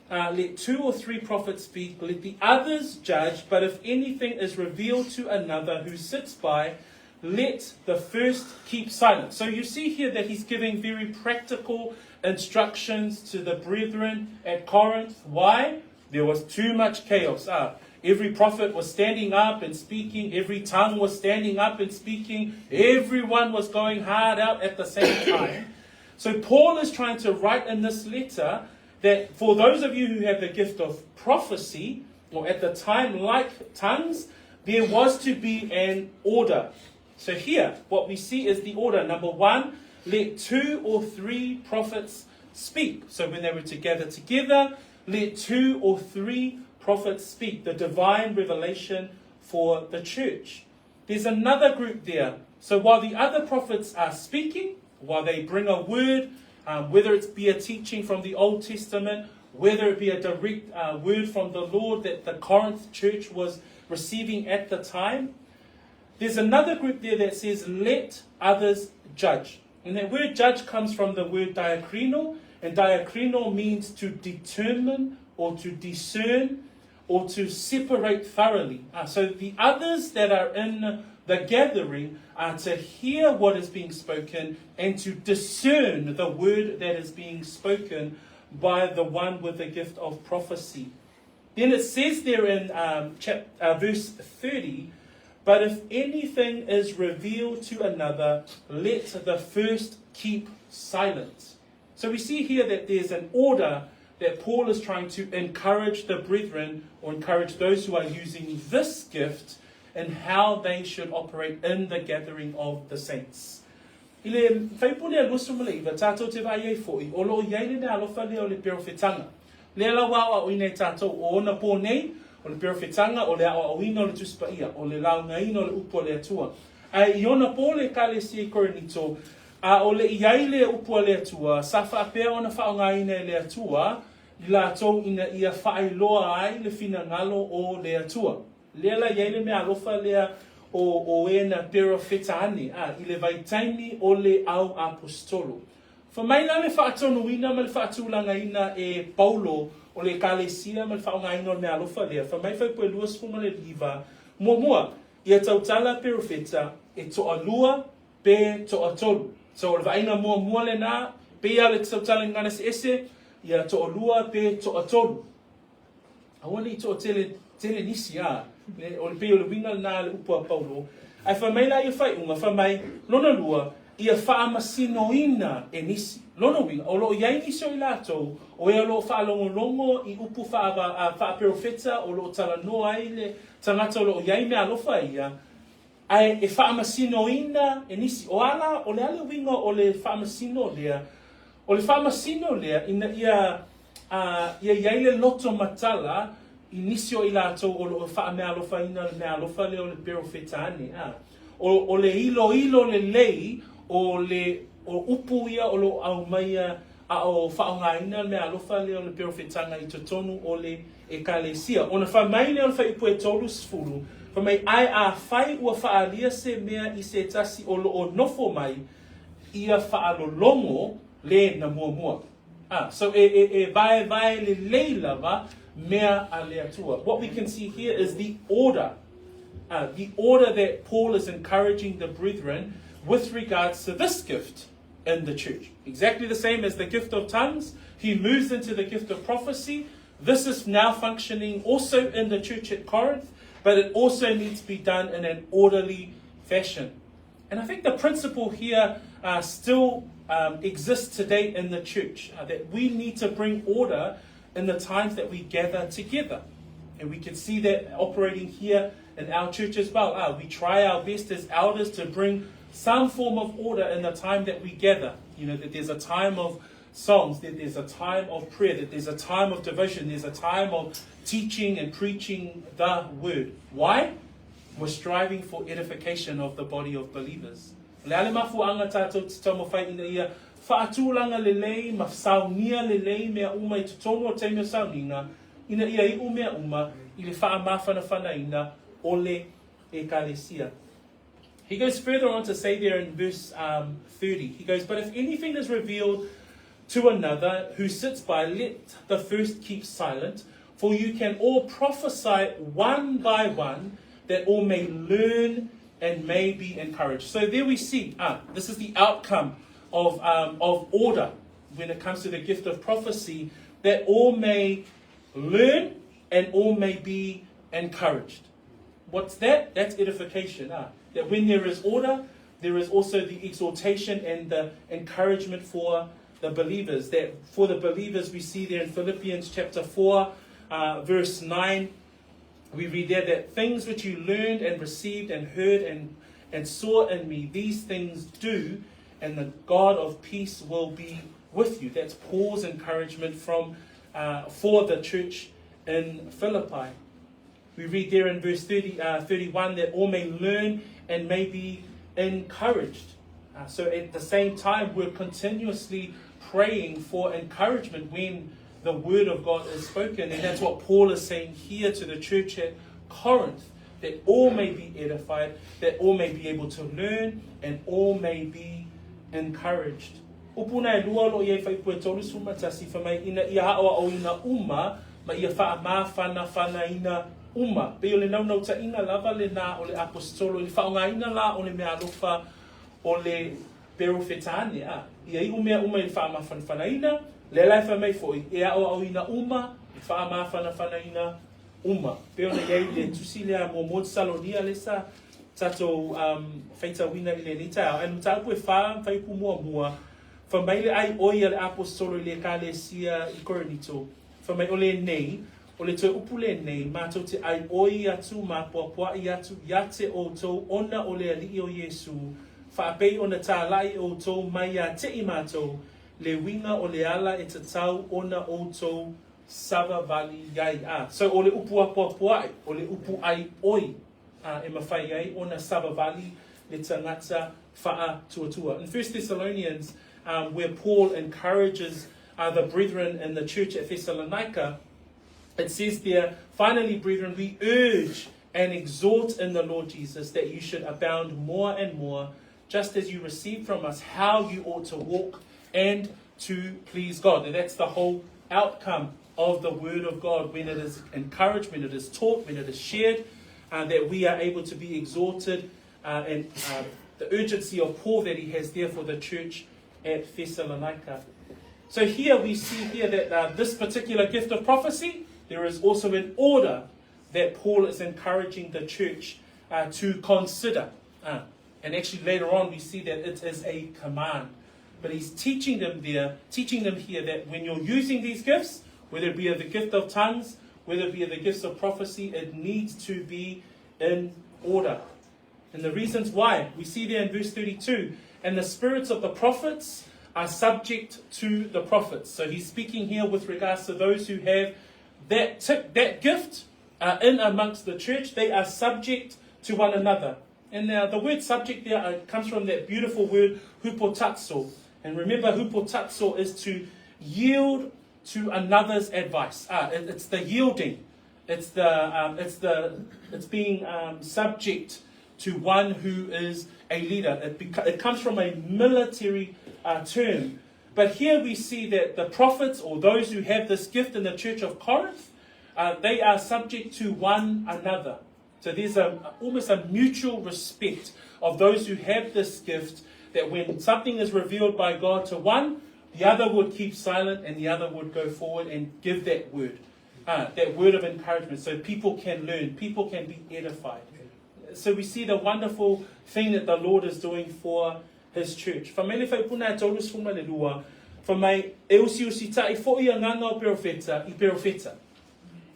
let 2 or 3 prophets speak, let the others judge, but if anything is revealed to another who sits by, let the first keep silent. So you see here that he's giving very practical instructions to the brethren at Corinth. Why? There was too much chaos. Every prophet was standing up and speaking. Every tongue was standing up and speaking. Everyone was going hard out at the same time. So Paul is trying to write in this letter that for those of you who have the gift of prophecy, or at the time like tongues, there was to be an order. So here, what we see is the order. Number 1, let 2 or 3 prophets speak. So when they were to gather together, let 2 or 3 prophets speak, the divine revelation for the church. There's another group there. So while the other prophets are speaking, while they bring a word, whether it be a teaching from the Old Testament, whether it be a direct word from the Lord that the Corinth church was receiving at the time, there's another group there that says, let others judge. And that word judge comes from the word diakrino, and diakrino means to determine or to discern or to separate thoroughly. So the others that are in the gathering are to hear what is being spoken and to discern the word that is being spoken by the one with the gift of prophecy. Then it says there in verse 30, but if anything is revealed to another, let the first keep silent. So we see here that there's an order that Paul is trying to encourage the brethren or encourage those who are using this gift and how they should operate in the gathering of the saints. Ile whaipule a lusu maleiva, tātou te vai ei fōi, o lo iei le alofa lea o le perofetanga. Lea la wā o ine tātou o ona pō nei, o le perofetanga, o le awa o ina o le tuspaia, o le launga ina o le upo le atua. Ai i ona pō le ekalesia i Korinito, a o le iai le upo le atua, sa whaapea ona whaonga ina le atua, i la tau ina ia whaailoa ai le whina ngalo o le atua. Lea la iei le mea alofa lea o ena perofetane, i le vaitaimi o le au apostolo. Whamaila le whaatonu ina ma le whaatulanga ina e Paulo o le ekalesia ma le whaonga ina o le mea alofa lea. Whamai whaipue luas funga le liva, mua, ia tautala perofeta e toa lua pe toa tolu. So le vaina mua le nā, pe ia le tautala ngana se ese, ia toa lua pe toa tolu. Awane i toa tele nisi o le pe o le winga nā le upua Paulo. Ai whamai la ia whai unga, whamai lona lua, ia whaamasino ina e nisi. Lona winga, o lo iai nisi o i lātou, o ea lo whaalongo i upu whaaperofeta, o lo tala noa ai le tangata o lo iai mea alofa ia, ai e whaamasino ina e nisi. O ala, o le ale winga o le whaamasino lea, o le whaamasino lea, ina ia iai le loto matala, inisio i lātou o lo wha mea alofa ina le mea alofa leo le perofetane. O le ilo le lei o upu ia o lo au maia a o whaonga ina le mea alofa leo le perofetanga i totonu o le ekalesia. O na whamai leo le whaipue tolu sfuru, whamai ai a whai ua whaalia se mea i se tasi o lo o nofo mai ia whaalolongo le na mua. So vai le leila va, mea aleatua. What we can see here is the order that Paul is encouraging the brethren with regards to this gift in the church. Exactly the same as the gift of tongues. He moves into the gift of prophecy. This is now functioning also in the church at Corinth, but it also needs to be done in an orderly fashion. And I think the principle here still exists today in the church, that we need to bring order in the times that we gather together. And we can see that operating here in our church as well. We try our best as elders to bring some form of order in the time that we gather. You know, that there's a time of songs, that there's a time of prayer, that there's a time of devotion, there's a time of teaching and preaching the word. Why? We're striving for edification of the body of believers. Leale mafuanga tātou titomo whai ina ia whaatūlanga lelei, ma saunia lelei mea uma I tutongo o teimea sauninga, ina ia I umea uma, I le wha mawhana ina o le ekalesia. He goes further on to say there in verse 30, he goes, but if anything is revealed to another who sits by, let the first keep silent, for you can all prophesy one by one, that all may learn and may be encouraged. So there we see, this is the outcome of order when it comes to the gift of prophecy, that all may learn and all may be encouraged. What's that? That's edification. That when there is order, there is also the exhortation and the encouragement for the believers. That for the believers, we see there in Philippians chapter 4, verse 9, we read there that things which you learned and received and heard and saw in me, these things do, and the God of peace will be with you. That's Paul's encouragement for the church in Philippi. We read there in verse 31 that all may learn and may be encouraged. So at the same time, we're continuously praying for encouragement when the word of God is spoken. And that's what Paul is saying here to the church at Corinth, that all may be edified, that all may be able to learn, and all may be encouraged. Upuna e lua lo ia whaipua tolu suma tasi whamai ina ia haoa o ina uma, ma ia wha whana ina uma. Pe o le naunau ta ina lava le nā o le apostolo, le whaonga ina la o le mea alofa o le perofetane. Ia I umea uma le wha whana ina, le lai whamai foi, e haoa o ina uma, le wha whana ina uma. Pe o le iei le tusi lea mo Salonia le sa, tato whaita wina I le nita. Anu tāpu e wha, whaipu mua, Whamaile ai oi ale apostolo le ekalesia I Korinito. Whamai ole nei, ole te upule nei, mātou te ai oi atu, mā pua I atu, ia te o tau, ona ole ali o Yesu, whaapei ona tā lai o tau, mai a te I mātou, le winga o le ala e te tau, ona o tau, sava vali yai a. So ole upu apua ai, ole upu ai oi, e mawhai ai, ona sava vali, le tangata wha tuatua. In 1 Thessalonians, where Paul encourages the brethren in the church at Thessalonica, it says there, finally, brethren, we urge and exhort in the Lord Jesus that you should abound more and more, just as you receive from us how you ought to walk and to please God. And that's the whole outcome of the word of God when it is encouraged, when it is taught, when it is shared, that we are able to be exhorted, and the urgency of Paul that he has there for the church at Thessalonica. So here we see here that this particular gift of prophecy, there is also an order that Paul is encouraging the church to consider. And actually later on we see that it is a command. But he's teaching them here that when you're using these gifts, whether it be the gift of tongues, whether it be the gifts of prophecy, it needs to be in order. And the reasons why, we see there in verse 32, and the spirits of the prophets are subject to the prophets. So he's speaking here with regards to those who have that gift in amongst the church. They are subject to one another. And now the word subject there comes from that beautiful word hupotatso. And remember, hupotatso is to yield to another's advice. It's the yielding. It's being subject to one who is a leader. It comes from a military term. But here we see that the prophets, or those who have this gift in the church of Corinth, they are subject to one another. So there's almost a mutual respect of those who have this gift, that when something is revealed by God to one, the other would keep silent and the other would go forward and give that word of encouragement, so people can learn, people can be edified. So we see the wonderful thing that the Lord is doing for His church. Whamele whai puna e taurus fuma le lua, whamai e usi ta I fo I nganga o perofeta.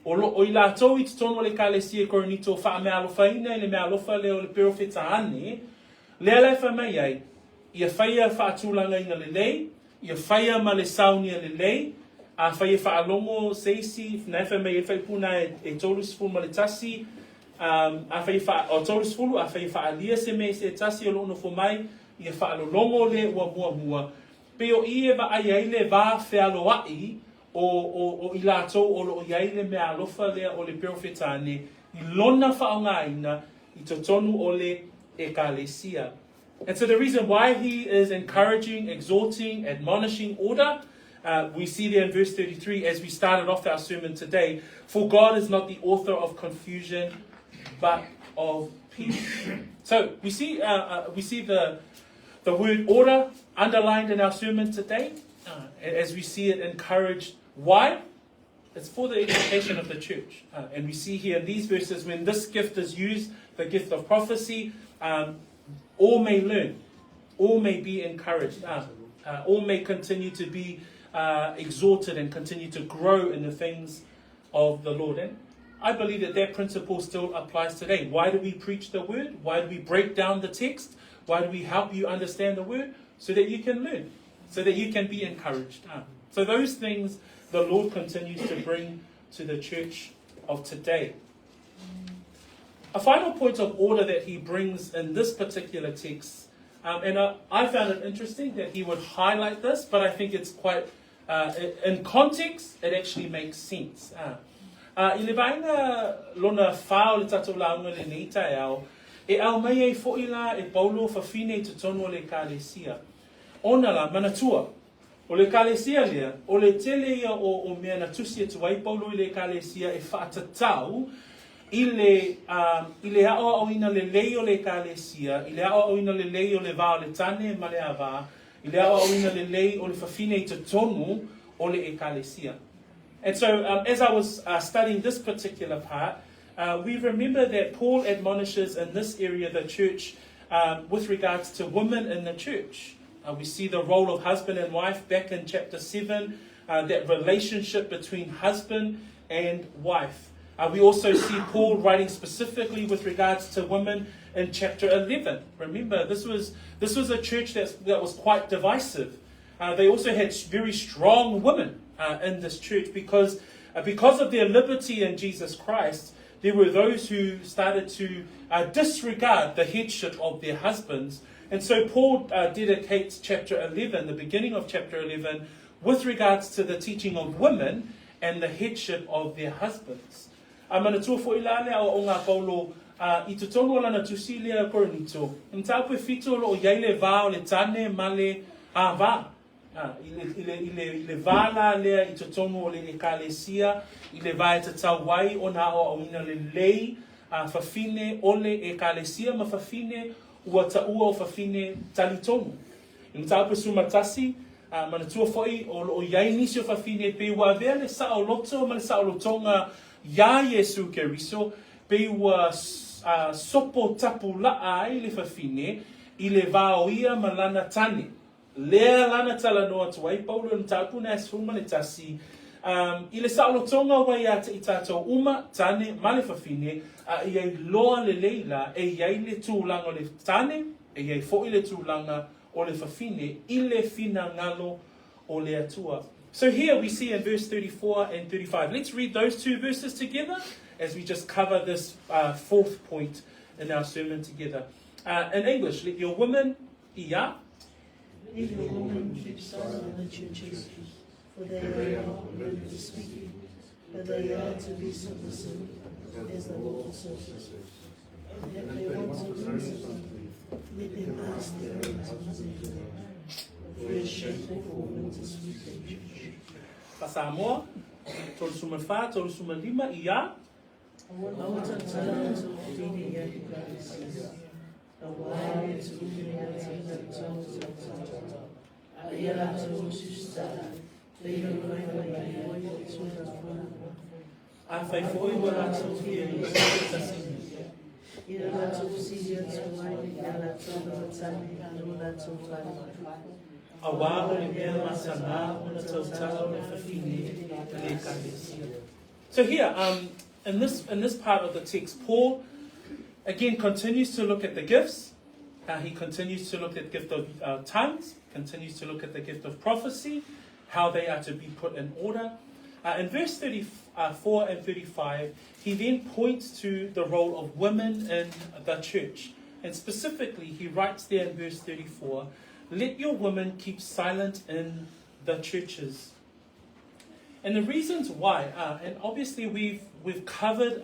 O I la tau I te tono le ekalesia Korinito, wha me alofa ina le me alofa leo le perofeta ane, lelei whamai ai, ia whaia whaatulanga ina lelei, ia whaia ma le saunia lelei, a whaia whaalongo seisi, nei whamai e whai puna e taurus fuma le tasi, a whai wha o taurus fulu, a whai whaalia se me se tasi o lono fo mai, ia whaalolongo le ua mua. Peo I e wa ai ai le wā whialoai, o I lātou o lo iai le mea alofa lea o le perofetane, I lona whaongaina, I totonu o le ekalesia. And so the reason why he is encouraging, exhorting, admonishing order, we see there in verse 33 as we started off our sermon today, for God is not the author of confusion, but of peace. So we see the word order underlined in our sermon today, as we see it encouraged. Why? It's for the edification of the church. And we see here in these verses, when this gift is used, the gift of prophecy, all may learn, all may be encouraged, all may continue to be exhorted and continue to grow in the things of the Lord. And I believe that principle still applies today. Why do we preach the word? Why do we break down the text? Why do we help you understand the word? So that you can learn, so that you can be encouraged. So those things the Lord continues to bring to the church of today. A final point of order that he brings in this particular text, and I found it interesting that he would highlight this, but I think it's quite, in context, it actually makes sense. I le vaina lona whao le tatou launga le nei tae au, e au mai e fo'ila e paulo whawhine te tono le ekalesia. Ona la manatua, o le ekalesia lea, o le tele ia o mea na tusi e tuai paulo I le ekalesia e whaatatau, I le ao au ina le lei o le ekalesia, I le ao au ina le lei o le vā o le tane ma le avā, I le ao au ina le lei o le whawhine I te tonu o le ekalesia. And so as I was studying this particular part, we remember that Paul admonishes in this area the church with regards to women in the church. We see the role of husband and wife back in chapter 7, that relationship between husband and wife. We also see Paul writing specifically with regards to women in chapter 11. Remember, this was a church that was quite divisive. They also had very strong women in this church because of their liberty in Jesus Christ. There were those who started to disregard the headship of their husbands. And so Paul dedicates chapter 11, the beginning of chapter 11, with regards to the teaching of women and the headship of their husbands. Mana tua fo ilale o ngā paulo I te tongo lana tusi lea Korinito. Mtaupe fito lo yaile va o le tane male va. Ile vala lea I te tongo o le ekalesia. Ile va e te tauai o na o awina lelei. Fafine ole ekalesia ma fafine ua taua o fafine talitongo. Mtaupe sumatasi. Mana tua foi o iai nisi o fafine pe ua vea le sa o loto ma le sa o lotonga ya Yesu Keriso. Pe ua sopo tapu laa ai le fafine I le vao ia ma lana tane. Lea lana tala noa tuai, Paulo na tapu na esfuma le tasi. I le saolotonga wai ata I tātou uma tane ma le fafine, iai loa le leila e iai le tūlanga o le tane, e iai fo I le tūlanga o le fafine, I le fina ngalo o le atua. So here we see in verse 34 and 35. Let's read those two verses together as we just cover this fourth point in our sermon together. In English, let your women, ia. Let your women keep silent in the churches, for they are not women to speak, but they are to be submissive, as the Lord also says. And if they want to learn something, let them ask their husbands. For it is shameful for women to speak in church. Pa Samoa, tolu suma fa, tolu suma lima, ia. Auta tala to fini ya ekalesia. Awai to fini ya tata. Ayala to sista. Leio vai vai to A fai foi wala to fini tasini. Ila to si ya to mai ala to tani ala to tani. Awa o le mea masana o na tautau le fafine le ekalesia. So here, in this part of the text, Paul again continues to look at the gifts. He continues to look at the gift of tongues, continues to look at the gift of prophecy, how they are to be put in order. In verse 34 and 35, he then points to the role of women in the church. And specifically, he writes there in verse 34, let your women keep silent in the churches. And the reasons why, and obviously we've covered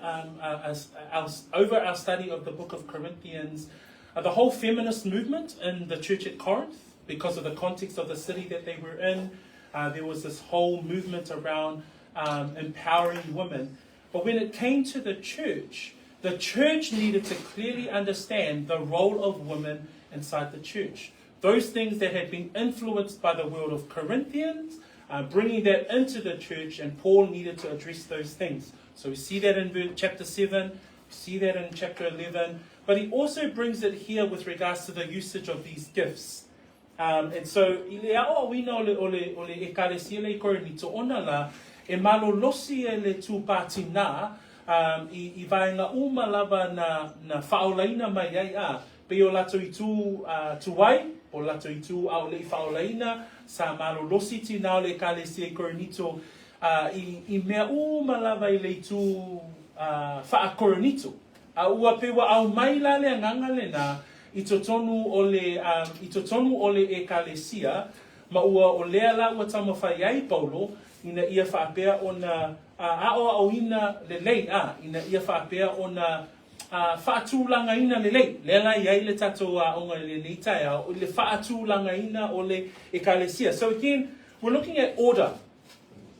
over our study of the book of Corinthians, the whole feminist movement in the church at Corinth, because of the context of the city that they were in. There was this whole movement around empowering women. But when it came to the church needed to clearly understand the role of women inside the church. Those things that had been influenced by the world of Corinthians, bringing that into the church, and Paul needed to address those things. So we see that in chapter 7, we see that in chapter 11, but he also brings it here with regards to the usage of these gifts. And so, we know ole ekalesia le Korinito ona la e malolosi e le tūpātina I vaenga uma lava na whaolaina mai ai a pe o lato I tuwai, o lato I tū au le whaolaina sa malolosi tina o le ekalesia Korinito I mea uma lava I le tū wha Korinito. Ua pewa au mai la le anganga le na I totonu o le ekalesia, ma ua o lea la ua tamawhai ai Paulo, ina ia whaapea o na ao ina lelei, ina ia whaapea o na whaatūlanga ina lelei. Lela iai le tatou onga le neitai o le whaatūlanga ina o le ekalesia. So again, we're looking at order,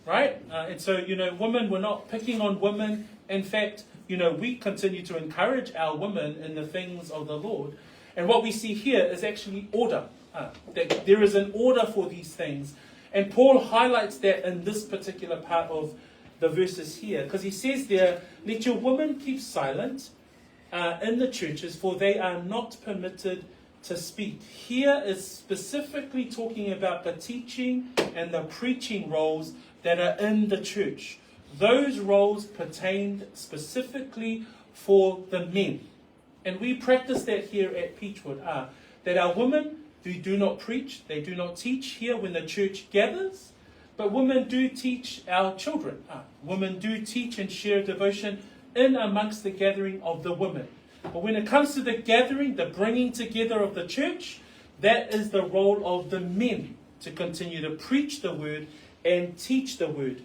right? And so, women, we're not picking on women. In fact, we continue to encourage our women in the things of the Lord. And what we see here is actually order. That there is an order for these things. And Paul highlights that in this particular part of the verses here. Because he says there, let your women keep silent in the churches, for they are not permitted to speak. Here is specifically talking about the teaching and the preaching roles that are in the church. Those roles pertained specifically for the men. And we practice that here at Peachwood, that our women who do not preach, they do not teach here when the church gathers, but women do teach our children. Women do teach and share devotion in amongst the gathering of the women. But when it comes to the gathering, the bringing together of the church, that is the role of the men to continue to preach the word and teach the word.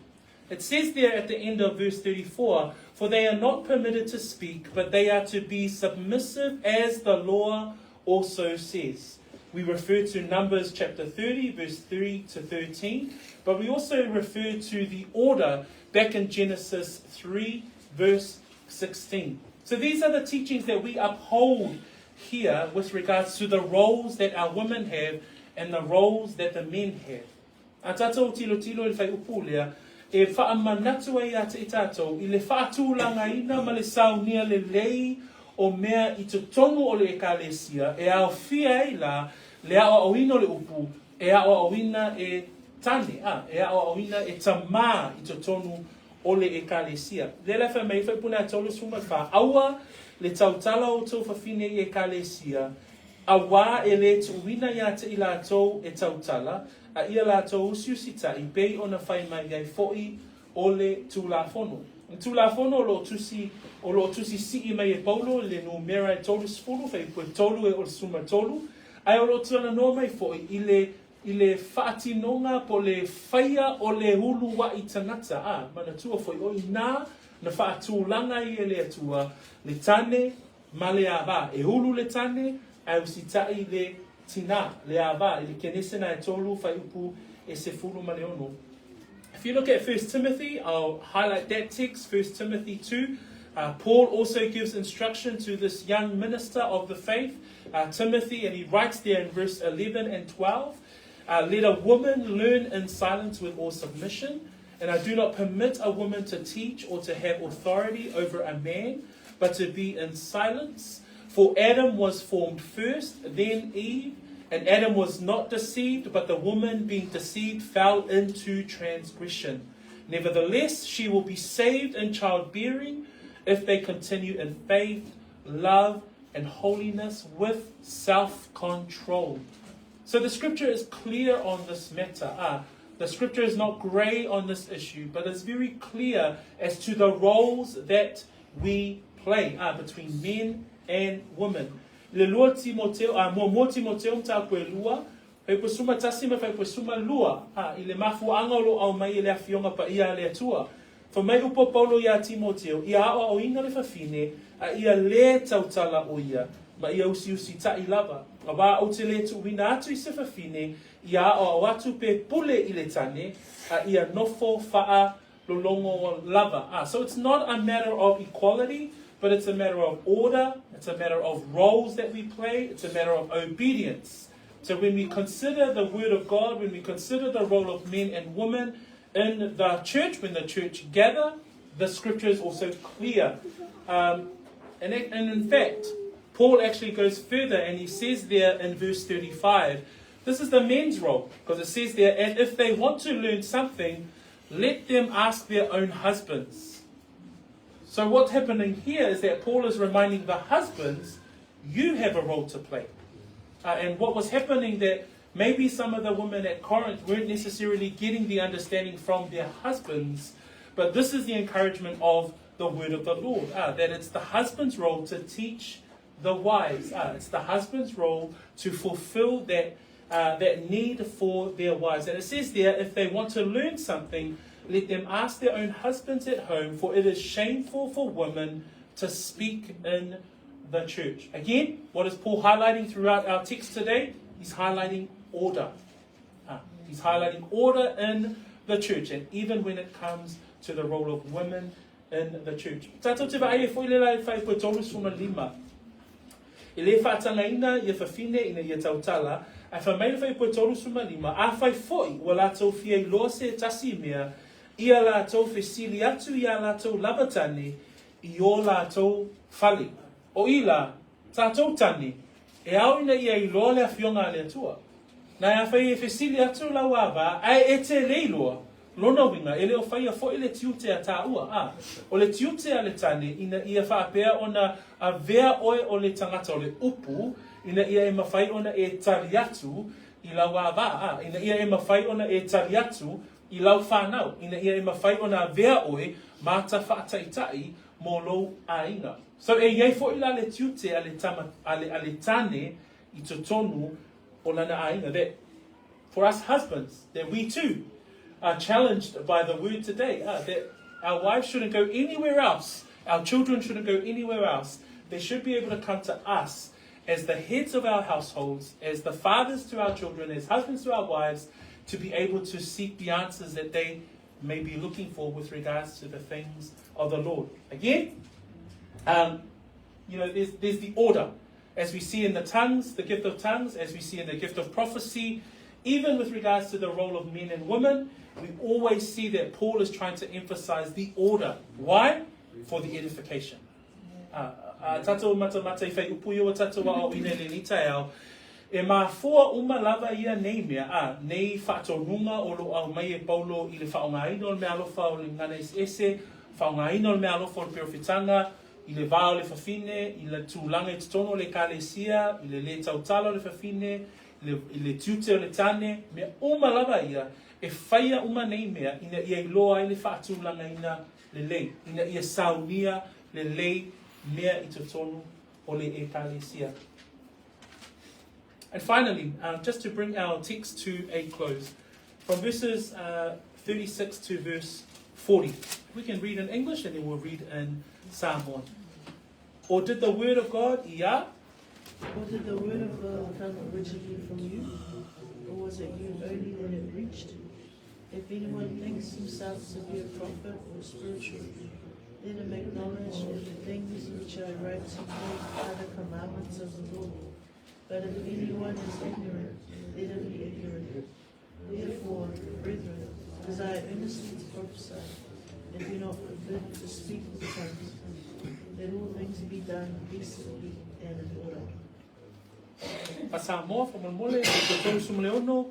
It says there at the end of verse 34, for they are not permitted to speak, but they are to be submissive as the law also says. We refer to Numbers chapter 30, verse 3 to 13, but we also refer to the order back in Genesis 3, verse 16. So these are the teachings that we uphold here with regards to the roles that our women have and the roles that the men have. A tātou tilo tilo il whai upu lea, e whaamanatu ai ata i tātou, i le whaatūlanga ina ma le saunia lelei o mea i te tongu o le ekalesia, e au fia ai la, le ao awina le upu, e ao awina e tane, e ao awina e tamā i te tonu o le ekalesia. Le la wha mei whai puna tolu suma wha aua le tautala o tau whawhine i ekalesia, a wā e le tuwina i ata i lātou e tautala, a ia lātou usiusita i pei o na whai mai ai fo'i o le tūlafono. Tūlafono o lo tusi si i mai e paulo le numera e tolu sifuru, whai pue tolu e o suma tolu, ai o lo tūna no mai fo'i i le whaatinonga po le whaia o le hulu wa i tanata. Mana tua fo'i o i nā, na whaatūlanga i e le atua, le tane ma le ava, e hulu le tane, ai usitai le tina, le ava, i le kenesena e tolu whai upu e se furu ma le ono. If you look at 1 Timothy, I'll highlight that text, 1 Timothy 2. Paul also gives instruction to this young minister of the faith, Timothy, and he writes there in verse 11 and 12, let a woman learn in silence with all submission, and I do not permit a woman to teach or to have authority over a man, but to be in silence. For Adam was formed first, then Eve, and Adam was not deceived, but the woman being deceived fell into transgression. Nevertheless, she will be saved in childbearing if they continue in faith, love, and holiness with self-control. So the scripture is clear on this matter. The scripture is not grey on this issue, but it's very clear as to the roles that we play between men and women. Le lua Timoteo, mo Timoteo mta koe lua, whai po suma tasima, whai po suma lua, I le mafu angolo au mai le afionga pa ia le atua. For mai upo paulo ia Timoteo, ia awa o inga le whawhine, ia le tautala o ia, ma ia usi ta I lava. A wā o te le tu wina atu I se whawhine, ia awa o atu pe pule I le tane, ia nofo faa lolongo lava. So it's not a matter of equality, but it's a matter of order, it's a matter of roles that we play, it's a matter of obedience. So when we consider the word of God, when we consider the role of men and women in the church, when the church gather, the scripture is also clear. And in fact, Paul actually goes further and he says there in verse 35, this is the men's role, because it says there, and if they want to learn something, let them ask their own husbands. So what's happening here is that Paul is reminding the husbands, you have a role to play. And what was happening that maybe some of the women at Corinth weren't necessarily getting the understanding from their husbands, but this is the encouragement of the word of the Lord, that it's the husband's role to teach the wives. It's the husband's role to fulfill that need for their wives. And it says there, if they want to learn something, let them ask their own husbands at home, for it is shameful for women to speak in the church. Again, what is Paul highlighting throughout our text today? He's highlighting order. He's highlighting order in the church, and even when it comes to the role of women in the church. Tātou te wae foi lelei whai koe tolu suma lima. I le whaatangaina I whawhine ina I tautala, a whamai whai koe tolu suma lima, a whai foi wa lātou whiai loa se tasi mea, ia lātou whesili atu ia lātou labatane, I o lātou whali. O ila, tātou tane, E au ina ia I loa le afionga le atua. Na ia whai e whesili atu lau awa, ai e te leiloa, lona winga, e leo whai a fo le tiute a tā ua. O le tiute a le tane, ina ia whaapea ona a vea oe o le tangata o le upu, ina ia e mawhai ona e tari atu I lau awa. Ina ia e mawhai ona e tari atu I lau whanau. Ina ia e mawhai ona a vea oe, mata whaataitai, mō lou a inga. So e iei fo ila le tiute a le tane I totonu o lana a inga. That for us husbands, that we too are challenged by the word today. That our wives shouldn't go anywhere else. Our children shouldn't go anywhere else. They should be able to come to us as the heads of our households, as the fathers to our children, as husbands to our wives, to be able to seek the answers that they may be looking for with regards to the things of the Lord. Again, there's the order. As we see in the tongues, the gift of tongues, as we see in the gift of prophecy, even with regards to the role of men and women, we always see that Paul is trying to emphasize the order. Why? For the edification. Tatou mata I whai upuio a tatou a o ine le nita au. E mā fua uma lava ia nei mea, nei whaatonunga o lo au mai e paulo I le whaongaina o le mea alofa o le ngana ese, whaongaina o le mea alofa o le perowhitanga, I le vā o le whawhine, I le tūlanga I tono le ekalesia, I le tautala o le whawhine, I le tiute o le tane, mea uma lava ia, e whaia uma nei mea, ina ia I loa I le whaatūlanga ina lelei, ina ia saunia lelei mea I tono o le ekalesia. And finally, just to bring our text to a close, from verses 36 to verse 40. We can read in English and then we'll read in Samoan. Or did the word of God, ia? Or did the word of God come originally from you? Or was it you only that it reached? If anyone thinks himself to be a prophet or spiritual, let him acknowledge that the things which I write to you are the commandments of the Lord. But if anyone is ignorant, let him be ignorant. Therefore, brethren, desire earnestly to prophesy, and do not forbid to speak with tongues. Let all things be done decently and in order. Pa Samoa, fa mole, te tolu sumaleono,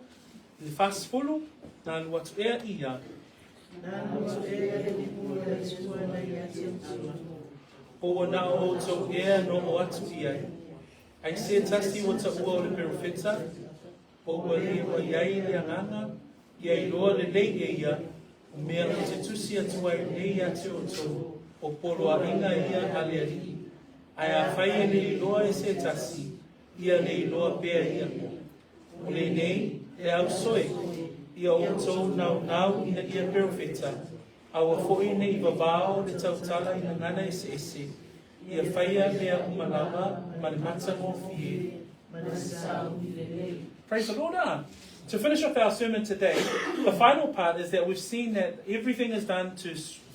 le fasfolo, na luatu ea ia. O na o to ea no o atu ia. Ai se tasi o ta ua o le perowhita, o ua o iai le anganga, iai loa le lei e ia, o mea o te tusi atu ai nei ate o tō, o polo a inga ia ale alii. Ai a whai e nei loa e se tasi, ia nei loa pēr ia. O le nei, e au soe, ia o tō nau ina ia perowhita, a wa foi nei vavao le tautala ina ngana ese ese, ia whaia mea umalawa, marimata mo fie. Praise the Lord. To finish off our sermon today, the final part is that we've seen that everything is done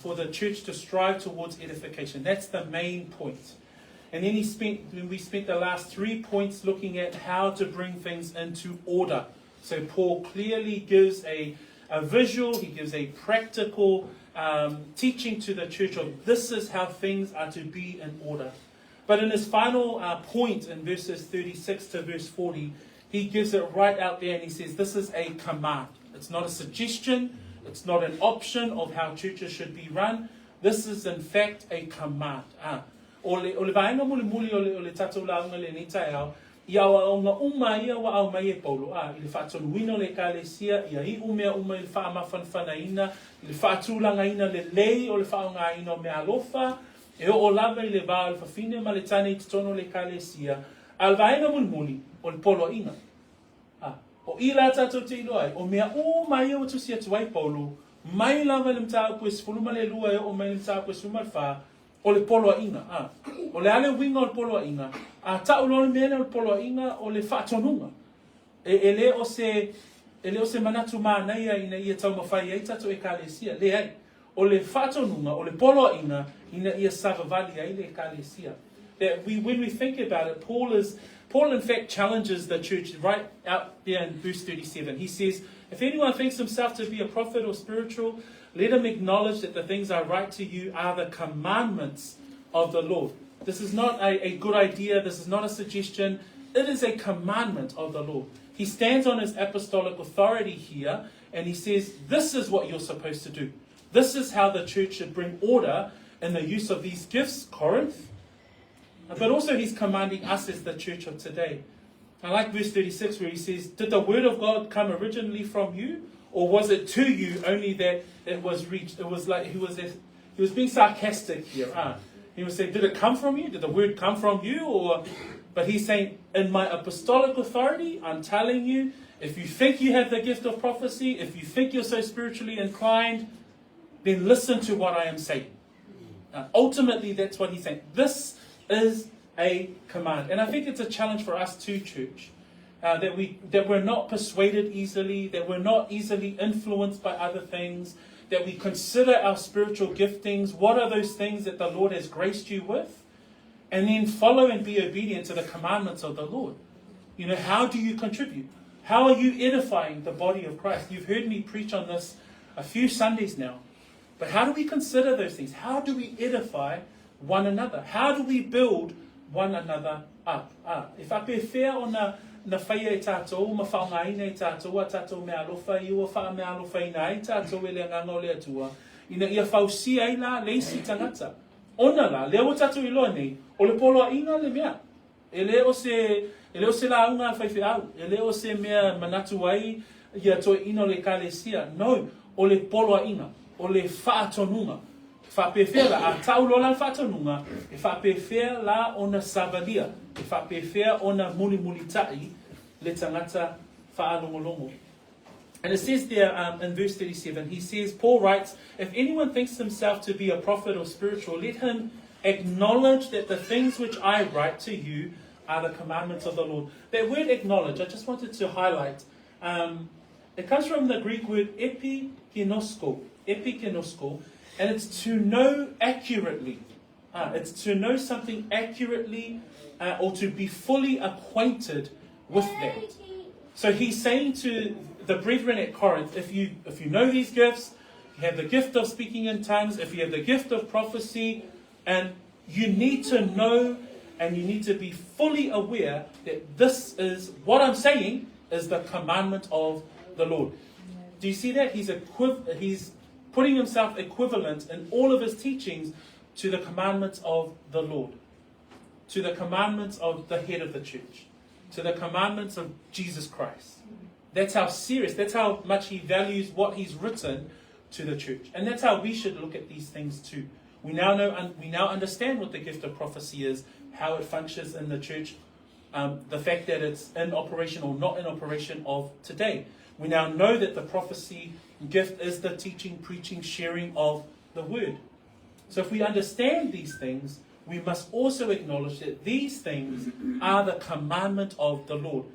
for the church to strive towards edification. That's the main point. And then we spent the last 3 points looking at how to bring things into order. So Paul clearly gives a visual, he gives a practical teaching to the church of this is how things are to be in order. But in his final point in verses 36 to verse 40, he gives it right out there and he says this is a command. It's not a suggestion, it's not an option of how churches should be run. This is in fact a command. O le vaenga muli o le tatou launga le nitai au, ia o ngā uma ia wa au mai e paulo. I le whaatonuina o le ekalesia, ia I umea uma I le whaamawhanwhanaina, I le whaatūlangaina le lei o le whaongaina o mea alofa, e o lava I le vā o le whawhine ma le tane I tono le ekalesia, al vaenga muli o le polo inga. O I la tatou te ilo ai, o mea mai o tusi atu ai paulo, mai lava le mtaa koe sifuluma le lua e o mai le mtaa koe suma le wha, o le polo inga. O le ale winga o le polo inga, a taulone mene o le polo inga o le whaatonunga. E le o se manatu mānaia ina ia tau mawhai ai tatou ekalesia, le ai. O le whaatonunga, o le polo inga, ina ia savavali ai le ekalesia. That when we think about it, Paul in fact challenges the church right out there in verse 37. He says, if anyone thinks himself to be a prophet or spiritual, let him acknowledge that the things I write to you are the commandments of the Lord. This is not a good idea. This is not a suggestion. it is a commandment of the Lord. He stands on his apostolic authority here, and he says, this is what you're supposed to do. This is how the church should bring order in the use of these gifts, Corinth. But also he's commanding us as the church of today. I like verse 36 where he says, did the word of God come originally from you? Or was it to you only that it was reached? It was like he was being sarcastic here. He was saying, did it come from you? Did the word come from you? But he's saying, in my apostolic authority, I'm telling you, if you think you have the gift of prophecy, if you think you're so spiritually inclined, then listen to what I am saying. Ultimately, that's what he's saying. This is a command. And I think it's a challenge for us too, church, that we're not persuaded easily, that we're not easily influenced by other things, that we consider our spiritual giftings. What are those things that the Lord has graced you with? And then follow and be obedient to the commandments of the Lord. You know, how do you contribute? How are you edifying the body of Christ? You've heard me preach on this a few Sundays now. But how do we consider those things? How do we edify one another? How do we build one another up? If I be fair on na whaia e tātou, ma whaongaina e tātou, a tātou mea alofa, i ua wha mea alofa ina e tātou e lea nganga o lea tua, ina ia whausia i la leisi tangata. Ona la, lea o tātou i loa nei, o le poloa inga le mea. E le o se la unga whaiwhi au, e le o se mea manatu ai, ia toi ino le ekalesia. No, o le poloa inga, o le whaatonunga. Whapewhea la, a taulola whaatonunga, e whapewhea la o na savalia, e whapewhea o na muli tai, le tangata whaalongolongo. And it says there in verse 37, he says, Paul writes, if anyone thinks himself to be a prophet or spiritual, let him acknowledge that the things which I write to you are the commandments of the Lord. That word acknowledge, I just wanted to highlight. It comes from the Greek word epikenosko, and it's to know accurately. It's to know something accurately or to be fully acquainted with that. So he's saying to the brethren at Corinth, if you know these gifts, you have the gift of speaking in tongues, if you have the gift of prophecy, and you need to know and you need to be fully aware that this is, what I'm saying, is the commandment of the Lord. Do you see that? He's putting himself equivalent in all of his teachings to the commandments of the Lord, to the commandments of the head of the church, to the commandments of Jesus Christ. That's how serious, that's how much he values what he's written to the church. And that's how we should look at these things too. We now know, we now understand what the gift of prophecy is, how it functions in the church, the fact that it's in operation or not in operation of today. We now know that the prophecy gift is the teaching, preaching, sharing of the word. So if we understand these things, we must also acknowledge that these things are the commandment of the Lord.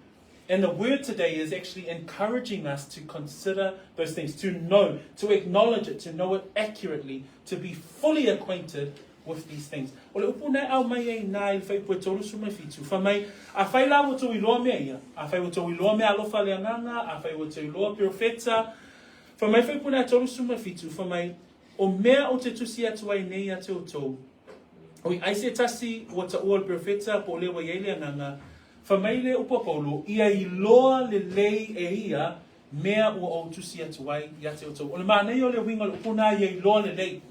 And the word today is actually encouraging us to consider those things, to know, to acknowledge it, to know it accurately, to be fully acquainted with these things. O le upu nei au mai e nai whai pue tolu sumai fitu. Whamai, a whai la wato I loa mea ia. A whai wato I loa mea alofa lea nganga, a whai wato I loa profeta. Whamai whai pune a tolu sumai fitu. Whamai, o mea o te tusi atu ai nei a te o tau. O I aise tasi wata ua profeta po lewa iei lea nganga. Whamai le upa paulo, ia I loa lelei e ia mea ua o tusi atu ai i a te o tau. O le maa nei o le winga le upuna ia I loa lelei.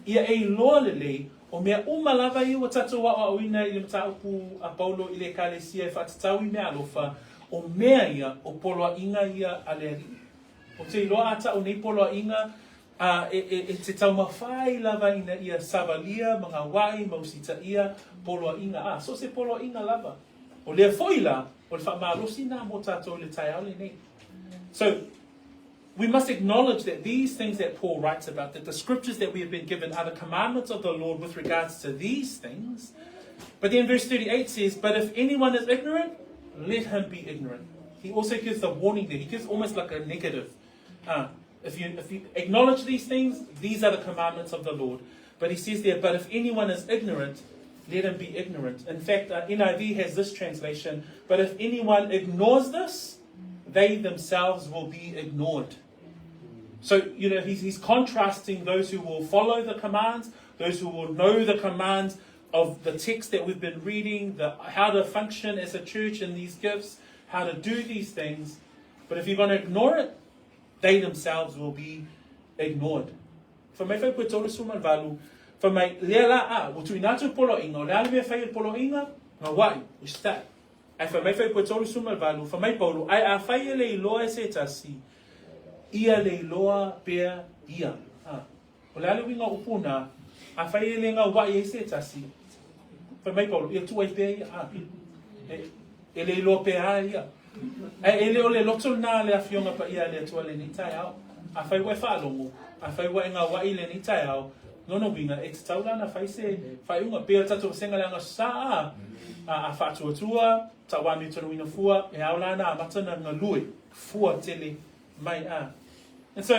Ia e loa lelei, o mea umalava I o tatou a oina I le mataupu a Paulo I le ekalesia e whatatau I mea alofa, o mea ia o poloa inga ia a le ari. O te iloa ata o nei poloa inga, e te tau mawhai lava ina ia savalia, mga wai, mausita ia, poloa inga. So se poloa inga lava. O lea foila, o le whamalosi nā mo tatou le tai au le nei. So, we must acknowledge that these things that Paul writes about, that the scriptures that we have been given are the commandments of the Lord with regards to these things. But then verse 38 says, but if anyone is ignorant, let him be ignorant. He also gives the warning there. He gives almost like a negative. If you acknowledge these things, these are the commandments of the Lord. But he says there, but if anyone is ignorant, let him be ignorant. In fact, NIV has this translation, but if anyone ignores this, they themselves will be ignored. So, he's contrasting those who will follow the commands, those who will know the commands, of the text that we've been reading, how to function as a church in these gifts, how to do these things. But if you're going to ignore it, they themselves will be ignored. For my whai tolu suman valu, for my lela wutu inatu polo inga, o leale me whai polo inga, ngā wai, we start. Ai for my whai tolu suman valu, for my polo, ai a whai le iloa se tasi, ia le iloa pea ia. O leale winga upuna, a whai le ngā wai se tasi, for my polo, ia tu ai pea ia, e le iloa pea ia. E le o le loto nā le awhionga pa ia le atua le ni tai au. A whai wai whaalongo, a whai wai ngā wai le ni tai au, nono winga e te taurana whai se, whai unga pēr tato senga le anga saa, a whaatua tua, ta wāmi tonu ina fua, e aulana a matana ngā lui, fua tele mai a. And so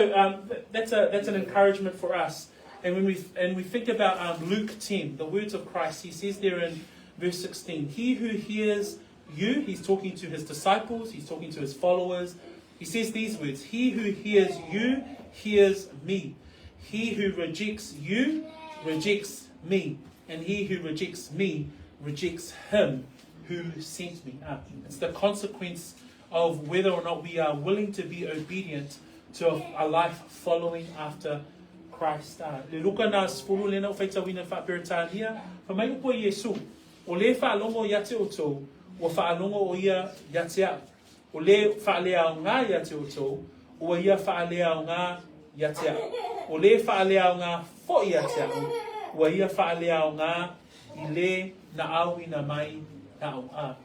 that's an encouragement for us. And when we think about Luke 10, the words of Christ, he says there in verse 16, he who hears you, he's talking to his disciples, he's talking to his followers. He says these words, he who hears you, hears me. He who rejects you, rejects me. And he who rejects me, rejects him who sent me. It's the consequence of whether or not we are willing to be obedient to a life following after Christ. Le luka nā spuru lena o whaita wina whaperitania, whamai upo Yesu, o le whaalongo ia te o tō, o whaalongo o ia ia te au. O le whaalea o ngā ia te o tō, o ia whaalea o ngā ia te au. O le whaalea o ngā fo ia te au, o ia whaalea o ngā I le na au I na mai na au.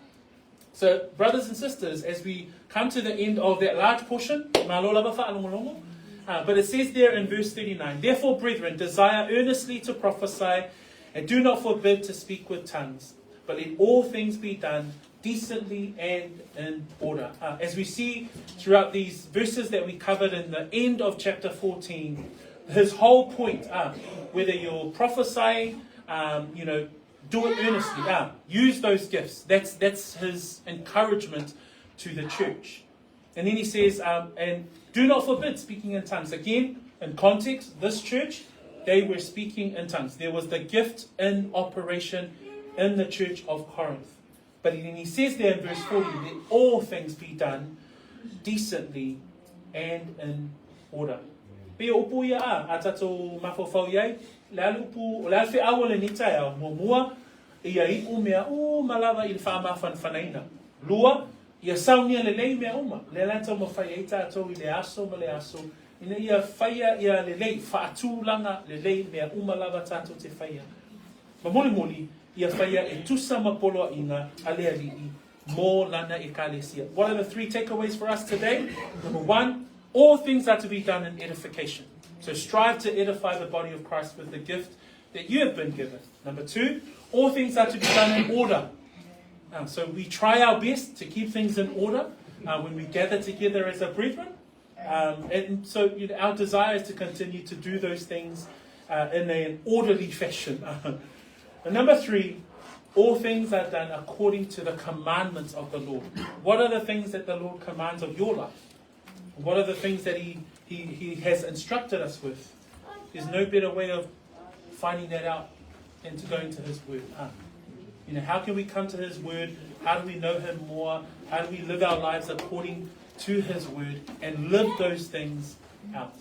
So, brothers and sisters, as we come to the end of that large portion, but it says there in verse 39, therefore, brethren, desire earnestly to prophesy, and do not forbid to speak with tongues, but let all things be done decently and in order. As we see throughout these verses that we covered in the end of chapter 14, his whole point, whether you're prophesying, do it earnestly. Use those gifts. That's his encouragement to the church. And then he says, and do not forbid speaking in tongues. Again, in context, this church, they were speaking in tongues. There was the gift in operation in the church of Corinth. But then he says there in verse 40, let all things be done decently and in order. Pea upu ia a tatou mafofau iai, le alupu, le alwhi awa le nitai au, mua ia I umea malawa I le whaamafan whanaina. Lua, ia saunia lelei mea uma, le lantau ma whai e tātou I le aso ma le aso, ina ia whaia ia lelei, whaatūlanga lelei mea uma lava tātou te whaia. Ma moli, ia whaia e tusa ma poloa inga alea li'i mō lana ekalesia. What are the three takeaways for us today? Number one, all things are to be done in edification. So strive to edify the body of Christ with the gift that you have been given. Number two, all things are to be done in order. So we try our best to keep things in order when we gather together as a brethren. And so our desire is to continue to do those things in an orderly fashion. And number three, all things are done according to the commandments of the Lord. What are the things that the Lord commands of your life? What are the things that He has instructed us with? There's no better way of finding that out than to go into His Word. How can we come to His Word? How do we know Him more? How do we live our lives according to His Word and live those things out?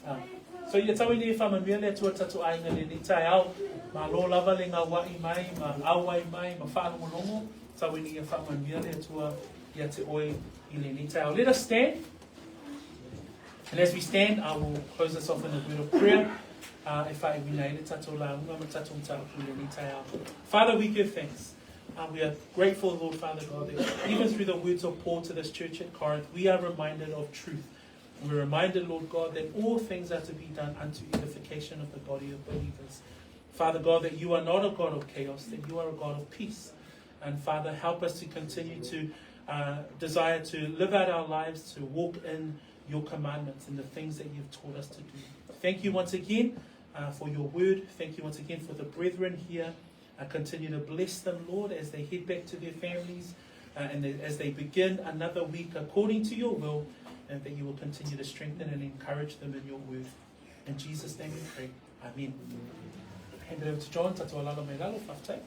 So ia tau ni whamamia lea tua tatu ainga le ni tai au, ma lo lava le ngā wai mai, ma awai mai, ma whaanongolongo, tau ni ia whamamia lea tua ia te oi I le ni tai au. Let us stand. And as we stand, I will close us off in a word of prayer. Father, we give thanks. We are grateful, Lord Father God, that even through the words of Paul to this church at Corinth, we are reminded of truth. And we're reminded, Lord God, that all things are to be done unto edification of the body of believers. Father God, that you are not a God of chaos, that you are a God of peace. And Father, help us to continue to desire to live out our lives, to walk in your commandments and the things that you've taught us to do. Thank you once again for your word. Thank you once again for the brethren here. Continue to bless them, Lord, as they head back to their families and as they begin another week according to your will, and that you will continue to strengthen and encourage them in your word. In Jesus' name we pray. Amen. Hand it over to John. Tato alalo me lalo, whaftai.